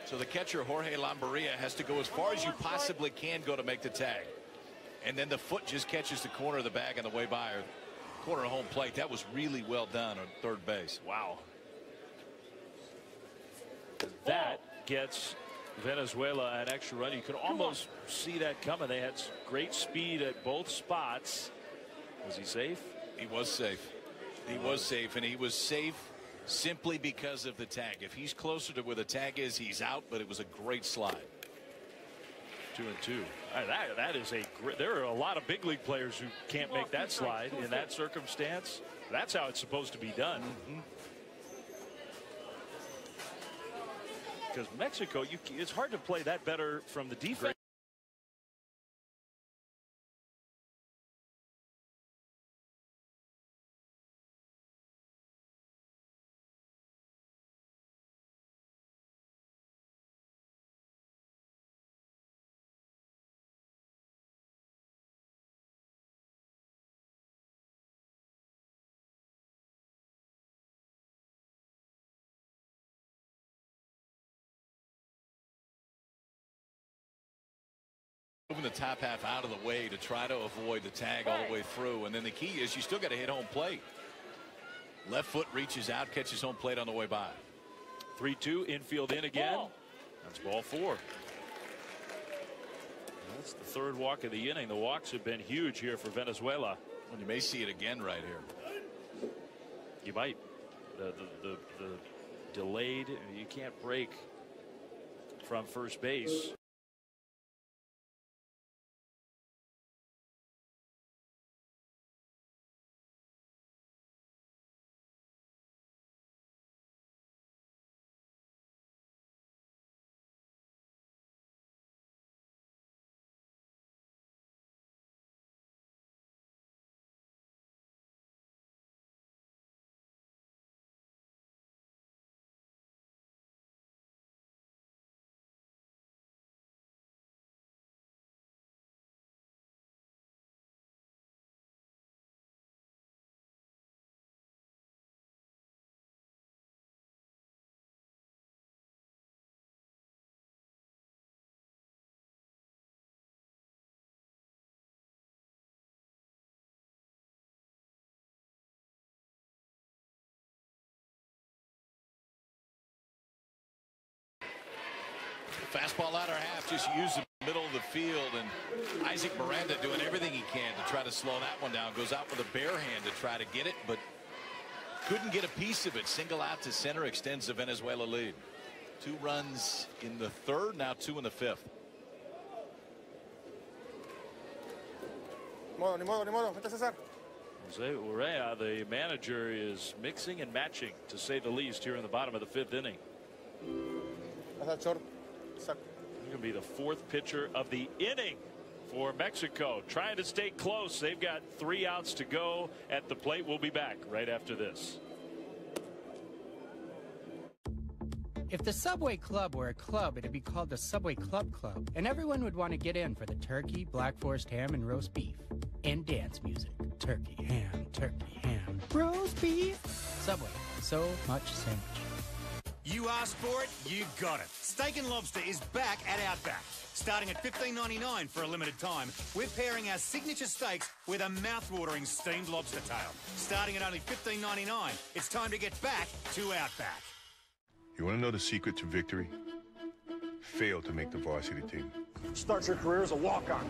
So the catcher, Jorge Lambarilla, has to go as far as you possibly can go to make the tag. And then the foot just catches the corner of the bag on the way by, or corner of home plate. That was really well done on third base. Wow. That gets Venezuela an extra run. You could almost see that coming. They had great speed at both spots. Was he safe? He was safe. He was safe, and he was safe simply because of the tag. If he's closer to where the tag is, he's out, but it was a great slide. 2-2. That is a great. There are a lot of big league players who can't make that slide in that circumstance. That's how it's supposed to be done. Because Mexico, it's hard to play that better from the defense. Moving the top half out of the way to try to avoid the tag all the way through. And then the key is you still got to hit home plate. Left foot reaches out, catches home plate on the way by. 3-2, infield in again. That's ball 4. That's the third walk of the inning. The walks have been huge here for Venezuela. Well, you may see it again right here. You might. the delayed. You can't break from first base. Fastball latter half, just use the middle of the field, and Isaac Miranda doing everything he can to try to slow that one down. Goes out with a bare hand to try to get it, but couldn't get a piece of it. Single out to center extends the Venezuela lead. 2 runs in the third, now 2 in the fifth. Ni modo, vete César. Jose Urrea, the manager, is mixing and matching, to say the least, here in the bottom of the 5th inning. That's short. He's going to be the 4th pitcher of the inning for Mexico, trying to stay close. They've got 3 outs to go at the plate. We'll be back right after this. If the Subway Club were a club, it'd be called the Subway Club Club, and everyone would want to get in for the turkey, black forest ham, and roast beef, and dance music. Turkey, ham, roast beef. Subway, so much sandwich. You asked for it, you got it. Steak and Lobster is back at Outback. Starting at $15.99 for a limited time, we're pairing our signature steaks with a mouth-watering steamed lobster tail. Starting at only $15.99, it's time to get back to Outback. You want to know the secret to victory? Fail to make the varsity team. Start your career as a walk-on.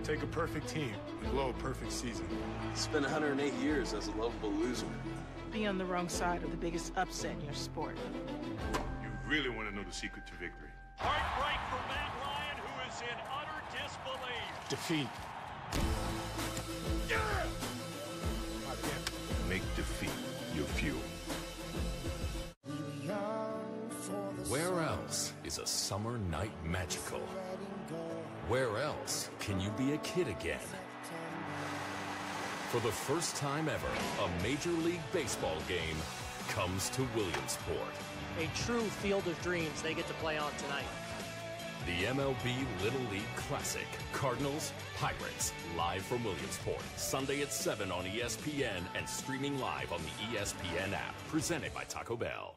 Take a perfect team and blow a perfect season. Spend 108 years as a lovable loser. Be on the wrong side of the biggest upset in your sport. You really want to know the secret to victory? Heartbreak for Matt Ryan, who is in utter disbelief. Defeat. Make defeat your fuel. Where else is a summer night magical? Where else can you be a kid again? For the first time ever, a Major League Baseball game comes to Williamsport. A true field of dreams they get to play on tonight. The MLB Little League Classic, Cardinals, Pirates, live from Williamsport, Sunday at 7 on ESPN and streaming live on the ESPN app, presented by Taco Bell.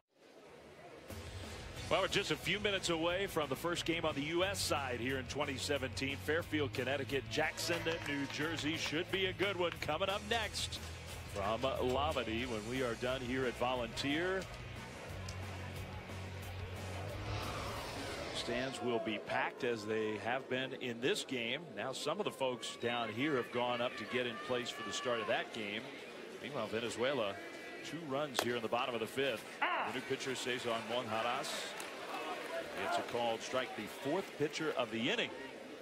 Well, we're just a few minutes away from the first game on the U.S. side here in 2017. Fairfield, Connecticut, Jackson, New Jersey. Should be a good one coming up next from Lamedy when we are done here at Volunteer. Stands will be packed as they have been in this game. Now some of the folks down here have gone up to get in place for the start of that game. Meanwhile, Venezuela, 2 runs here in the bottom of the 5th. The new pitcher, Cesar Monjaras, gets a called strike, the 4th pitcher of the inning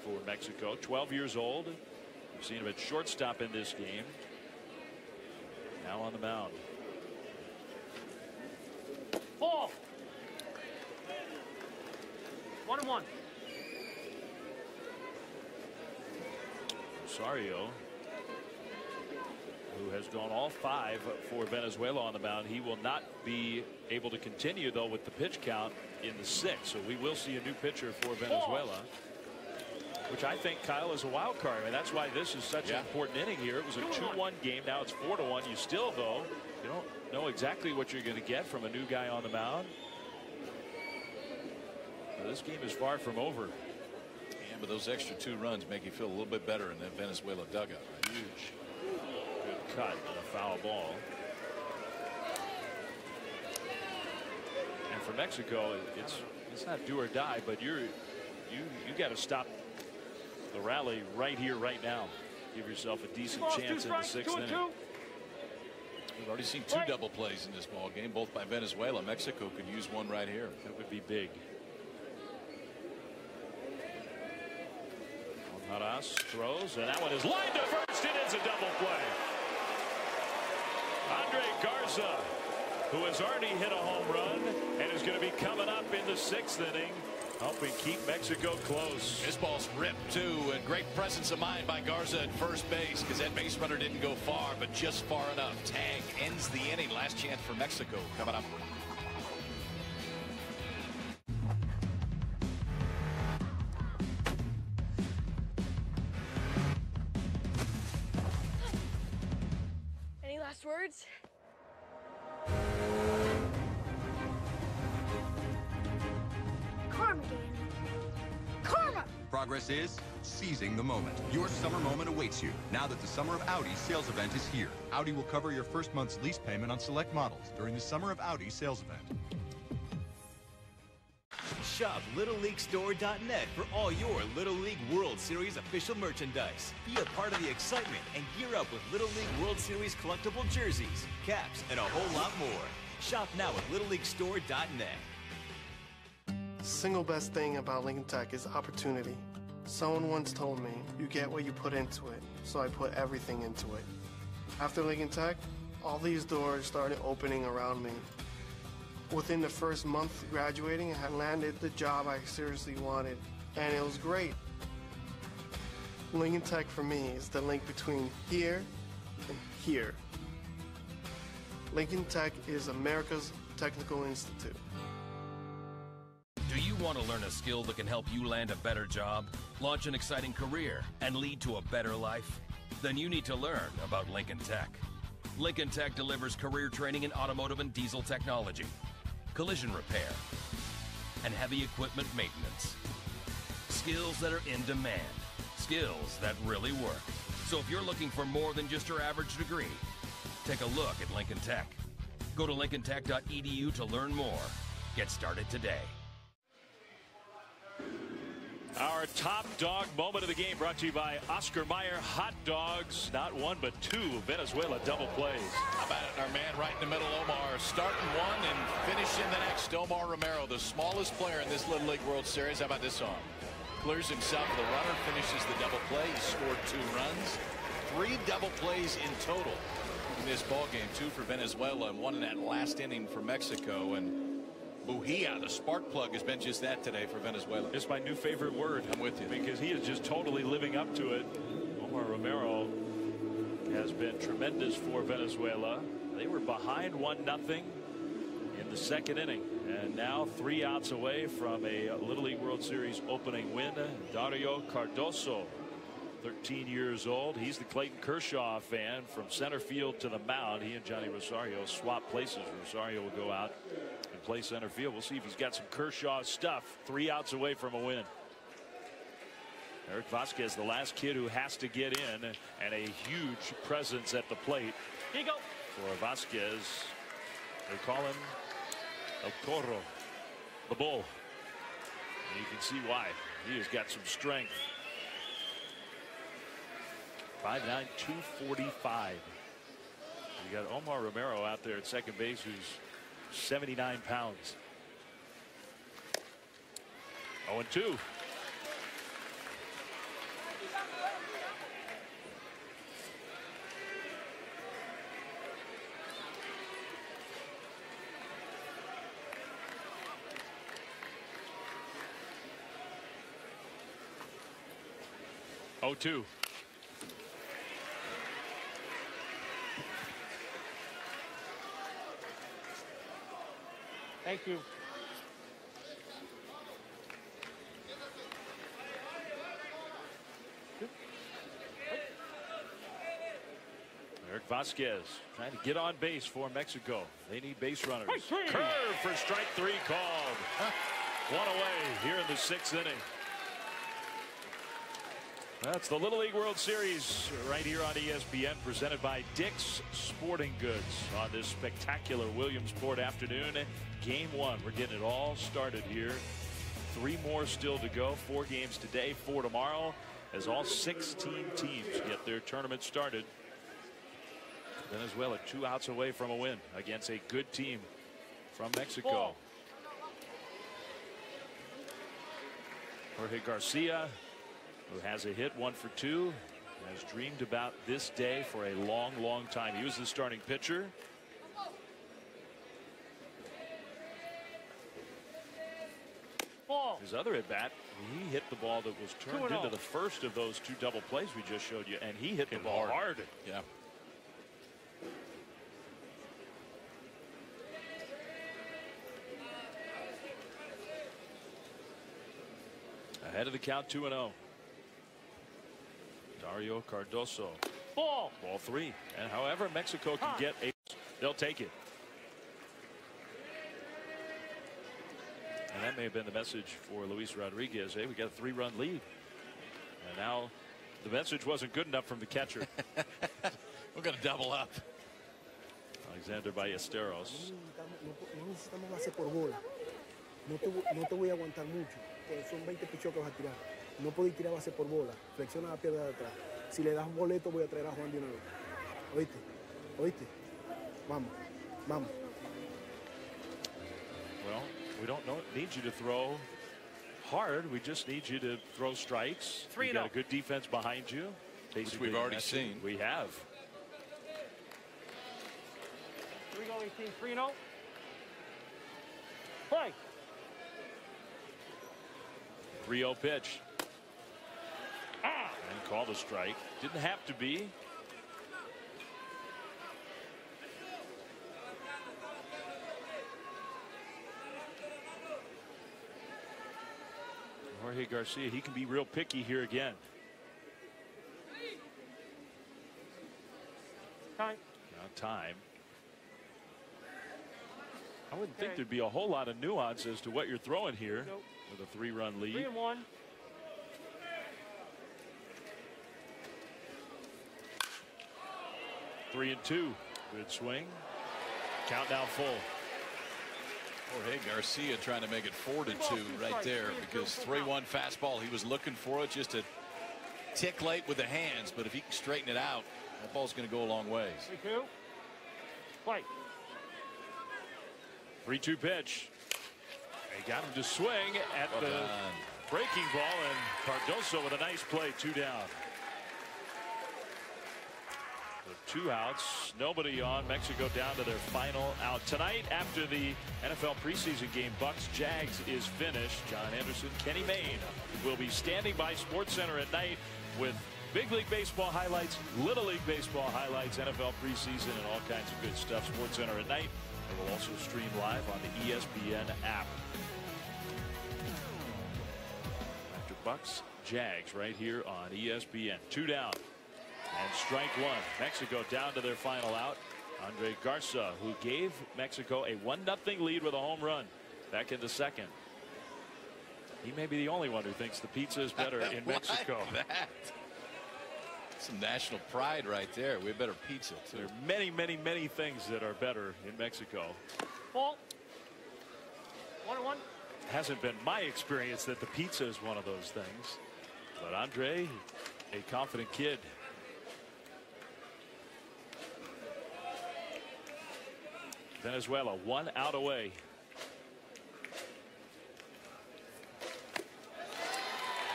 for Mexico. 12 years old. We've seen him at shortstop in this game. Now on the mound. Ball. 1-1. Rosario, who has gone all 5 for Venezuela on the mound. He will not be able to continue, though, with the pitch count in the 6th. So we will see a new pitcher for Venezuela, which I think, Kyle, is a wild card. I mean, that's why this is such an important inning here. It was a 2-1 game. Now it's 4-1. You still, though, you don't know exactly what you're going to get from a new guy on the mound. But this game is far from over. Yeah, but those extra 2 runs make you feel a little bit better in that Venezuela dugout. Right? Huge. Good cut and a foul ball. And for Mexico, it's not do or die, but you got to stop the rally right here, right now. Give yourself a decent chance in the 6th inning. We've already seen two double plays in this ball game, both by Venezuela. Mexico could use one right here. That would be big. Alcaraz throws, and that one is lined to first. It is a double play. Andre Garza, who has already hit a home run and is going to be coming up in the 6th inning, helping keep Mexico close. This ball's ripped too, and great presence of mind by Garza at first base, because that base runner didn't go far, but just far enough. Tag ends the inning. Last chance for Mexico coming up. Any last words? Karma, Danny. Karma! Progress is seizing the moment. Your summer moment awaits you now that the Summer of Audi sales event is here. Audi will cover your first month's lease payment on select models during the Summer of Audi sales event. Shop LittleLeagueStore.net for all your Little League World Series official merchandise. Be a part of the excitement and gear up with Little League World Series collectible jerseys, caps, and a whole lot more. Shop now at LittleLeagueStore.net. Single best thing about Lincoln Tech is opportunity. Someone once told me, you get what you put into it, so I put everything into it. After Lincoln Tech, all these doors started opening around me. Within the first month graduating, I had landed the job I seriously wanted, and it was great. Lincoln Tech for me is the link between here and here. Lincoln Tech is America's technical institute. Do you want to learn a skill that can help you land a better job, launch an exciting career, and lead to a better life? Then you need to learn about Lincoln Tech. Lincoln Tech delivers career training in automotive and diesel technology, collision repair, and heavy equipment maintenance. Skills that are in demand. Skills that really work. So if you're looking for more than just your average degree, take a look at Lincoln Tech. Go to lincolntech.edu to learn more. Get started today. Our top dog moment of the game brought to you by Oscar Mayer Hot Dogs. Not one, but two Venezuela double plays. How about it? Our man right in the middle, Omar, starting one and finishing the next. Omar Romero, the smallest player in this Little League World Series. How about this arm? Clears himself with a runner, finishes the double play. He scored 2 runs. 3 double plays in total in this ball game. 2 for Venezuela and 1 in that last inning for Mexico. And Bujia, the spark plug, has been just that today for Venezuela. It's my new favorite word. I'm with you. Because he is just totally living up to it. Omar Romero has been tremendous for Venezuela. They were behind 1-0 in the 2nd inning. And now 3 outs away from a Little League World Series opening win. Dario Cardoso, 13 years old. He's the Clayton Kershaw fan from center field to the mound. He and Johnny Rosario swap places. Rosario will go out and play center field. We'll see if he's got some Kershaw stuff. 3 outs away from a win. Eric Vasquez, the last kid who has to get in, and a huge presence at the plate. Here you go. For Vasquez, they call him El Toro, the bull. And you can see why. He has got some strength. 5'9", 245. You got Omar Romero out there at second base, who's 79 pounds. 0-2. Oh-2. Thank you. Eric Vasquez trying to get on base for Mexico. They need base runners. Curve for strike 3 called. One away here in the 6th inning. That's the Little League World Series right here on ESPN, presented by Dick's Sporting Goods on this spectacular Williamsport afternoon. Game 1. We're getting it all started here. 3 more still to go. 4 games today, 4 tomorrow, as all 16 teams get their tournament started. Venezuela 2 outs away from a win against a good team from Mexico. Ball. Jorge Garcia, who has a hit, 1 for 2, has dreamed about this day for a long time. He was the starting pitcher. Ball. His other at bat, he hit the ball that was turned into the first of those 2 double plays we just showed you, and he hit the ball hard. Yeah. Ahead of the count, 2-0. Dario Cardoso. Ball. Ball 3. And however Mexico can get a, they'll take it. And that may have been the message for Luis Rodriguez. Hey, we got a 3-run lead. And now the message wasn't good enough from the catcher. We're going to double up. Alexander Ballesteros. No necesitamos base por bola. No te voy a aguantar mucho. Son 20 pichos que vas a tirar. No podéis tirar base por bola. Flexiona la pierna de atrás. Si le das un boleto, voy a traer a Juan de una vez. ¿Oíste? ¿Oíste? Vamos. Vamos. Well, we don't need you to throw hard. We just need you to throw strikes. You got a good defense behind you. Which we've already seen. We have. Here we go, 18, 3-0. Play. 3-0 pitch. And called a strike. Didn't have to be. Jorge Garcia, he can be real picky here again. Time. Now time. I wouldn't think there'd be a whole lot of nuance as to what you're throwing here with a 3-run lead. 3-1. Three and 2. Good swing. Count now full. Jorge Garcia trying to make it 4-2 right there, because 3-1 fastball. He was looking for it, just a tick late with the hands, but if he can straighten it out, that ball's going to go a long ways. 3-2. Play. 3-2 pitch. They got him to swing at the breaking ball, and Cardoso with a nice play, 2 down. The 2 outs, nobody on. Mexico down to their final out tonight after the NFL preseason game. Bucks-Jags is finished. John Anderson, Kenny Mayne will be standing by SportsCenter at night with Big League Baseball highlights, Little League Baseball highlights, NFL preseason, and all kinds of good stuff. SportsCenter at night. It will also stream live on the ESPN app. After Bucks-Jags right here on ESPN. 2 down. And strike 1. Mexico down to their final out. Andre Garza, who gave Mexico a 1-0 lead with a home run back in the second. He may be the only one who thinks the pizza is better in Mexico. That? Some national pride right there. We have better pizza, too. There are many things that are better in Mexico. Ball. 1-1. Hasn't been my experience that the pizza is one of those things. But Andre, a confident kid. Venezuela 1 out away.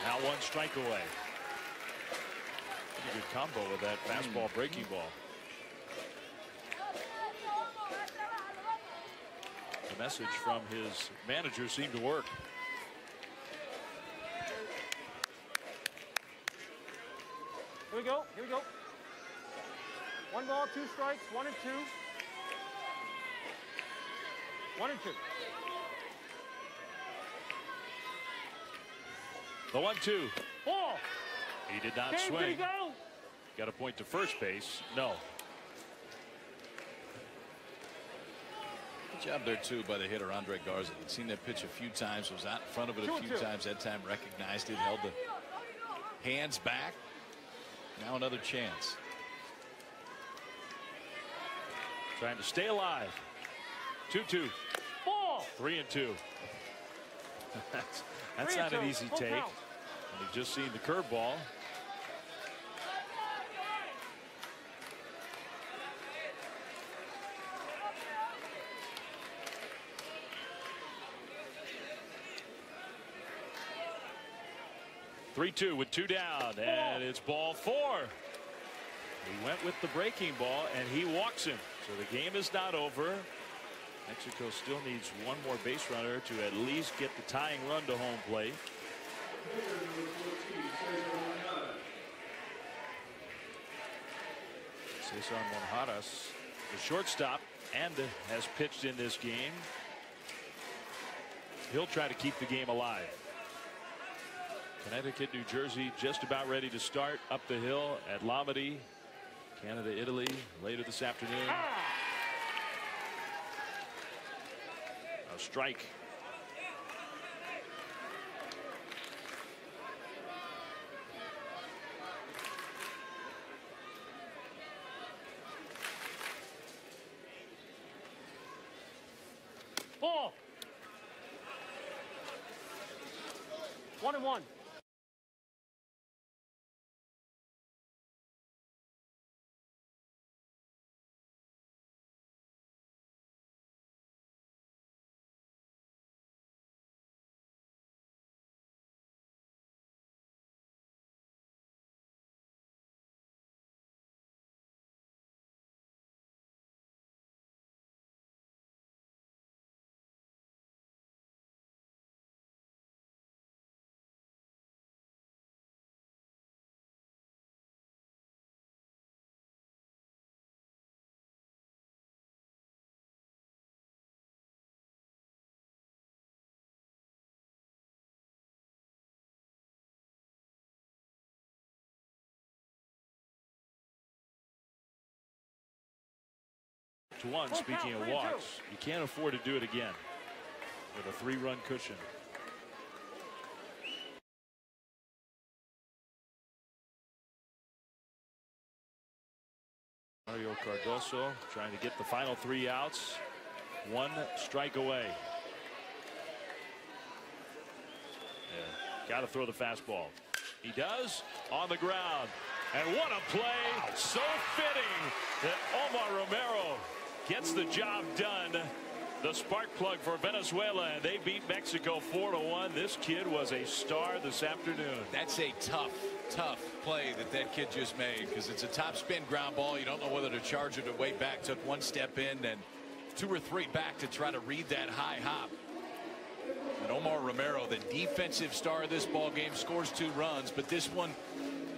Now 1 strike away. Pretty good combo with that fastball breaking ball. The message from his manager seemed to work. Here we go. Here we go. 1 ball, 2 strikes, 1 and 2. 1 and 2. The 1-2. Ball. He did not Did he swing. go? Got a point to first base. No. Good job there, too, by the hitter, Andre Garza. He'd seen that pitch a few times, was out in front of it a few times. That time recognized it, held the hands back. Now another chance. Trying to stay alive. 2-2. Ball. 3 and 2. That's not an easy take. And you've just seen the curveball. 3-2 with 2 down, and it's ball 4. He went with the breaking ball, and he walks him. So the game is not over. Mexico still needs one more base runner to at least get the tying run to home plate. Cesar Monjaras, the shortstop, and has pitched in this game. He'll try to keep the game alive. Connecticut, New Jersey, just about ready to start up the hill at Lombardy. Canada, Italy later this afternoon. A strike. Ball. 1-1. To 1, speaking of walks, you can't afford to do it again with a 3-run cushion. Mario Cardoso trying to get the final 3 outs. 1 strike away. Yeah, got to throw the fastball. He does on the ground. And what a play. Wow. So fitting that Omar Romero gets the job done. The spark plug for Venezuela, and they beat Mexico 4-1. This kid was a star this afternoon. That's a tough play that kid just made, because it's a top spin ground ball. You don't know whether to charge it or way back. Took 1 step in and 2 or 3 back to try to read that high hop. And Omar Romero, the defensive star of this ball game, scores 2 runs, but this one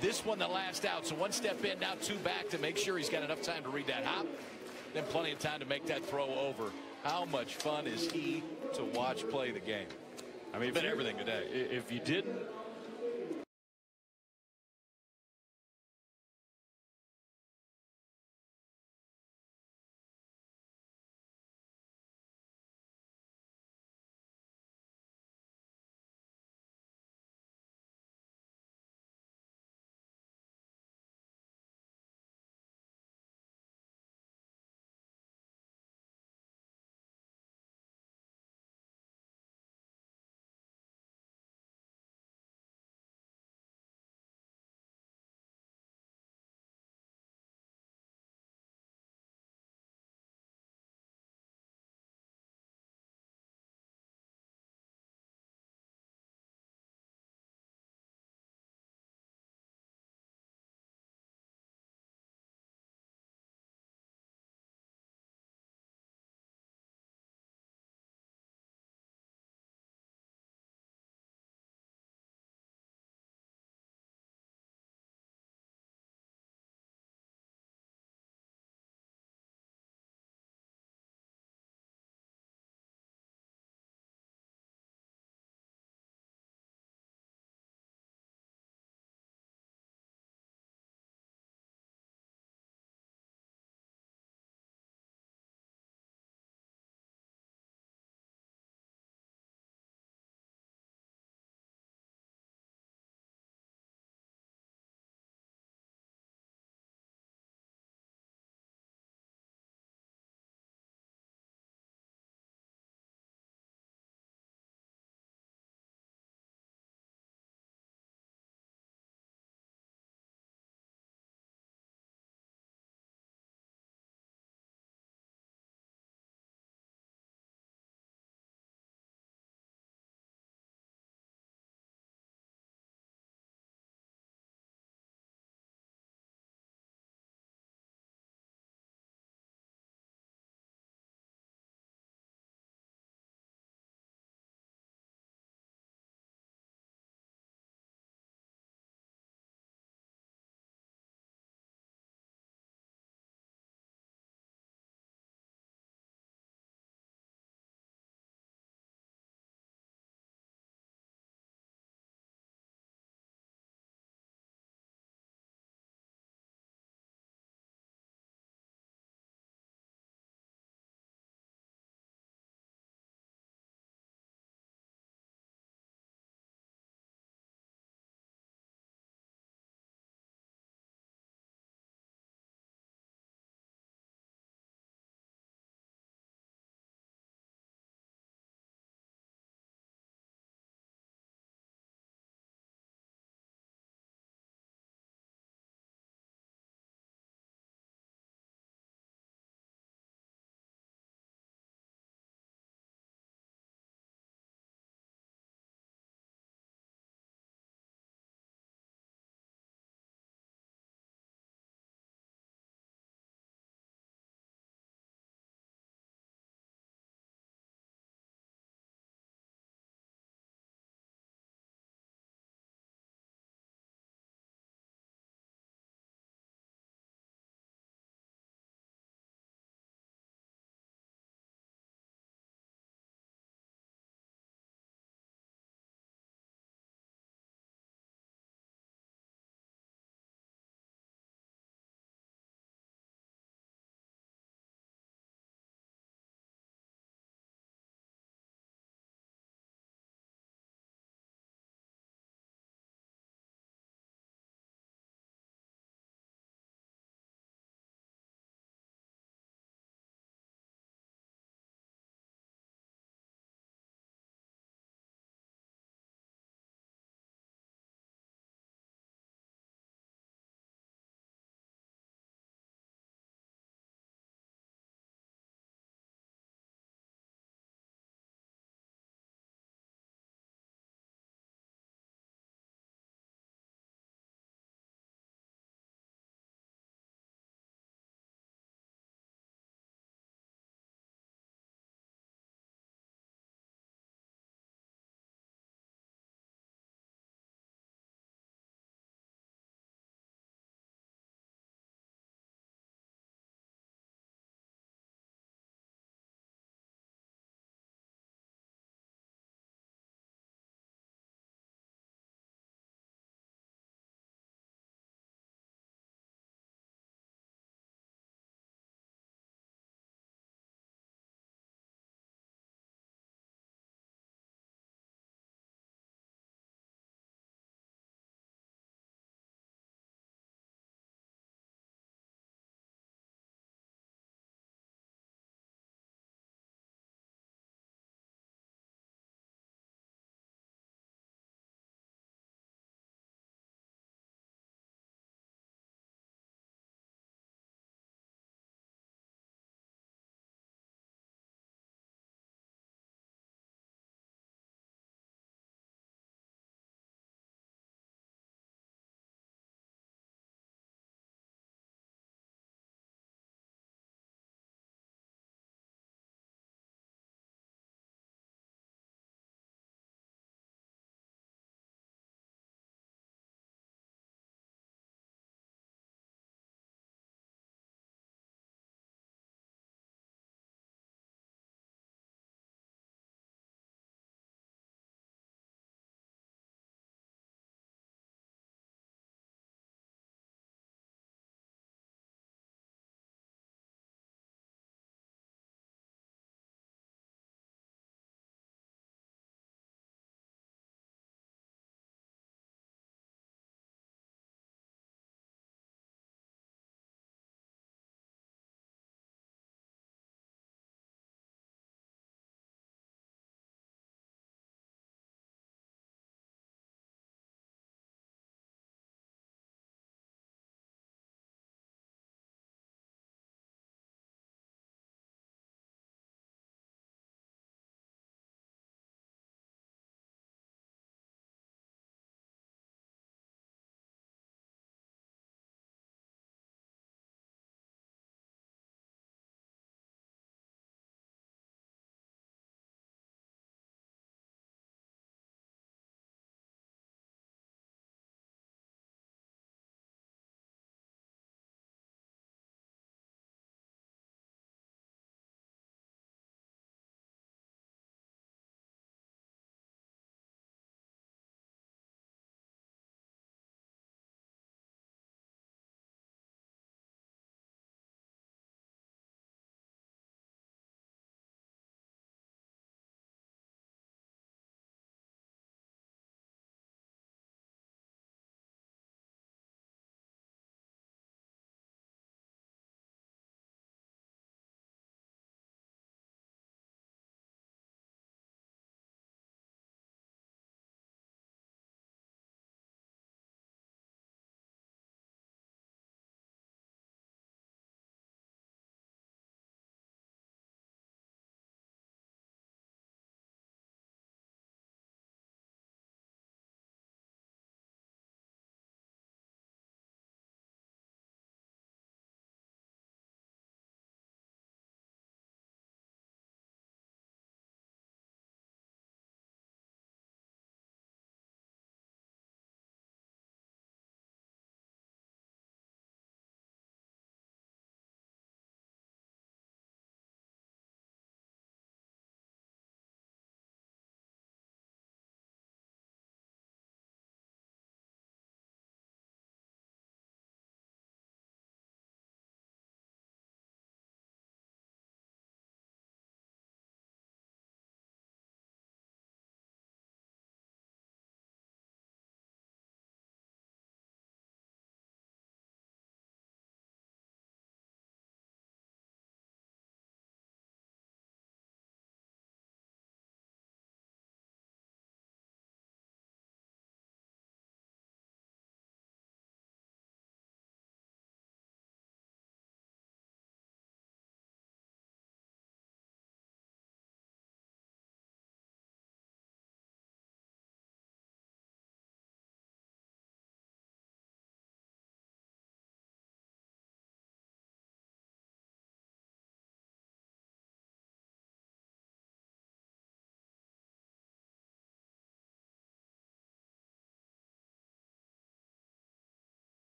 the last out. So 1 step in, now 2 back to make sure he's got enough time to read that hop. Then plenty of time to make that throw over. How much fun is he to watch play the game? I mean, been everything today. If you didn't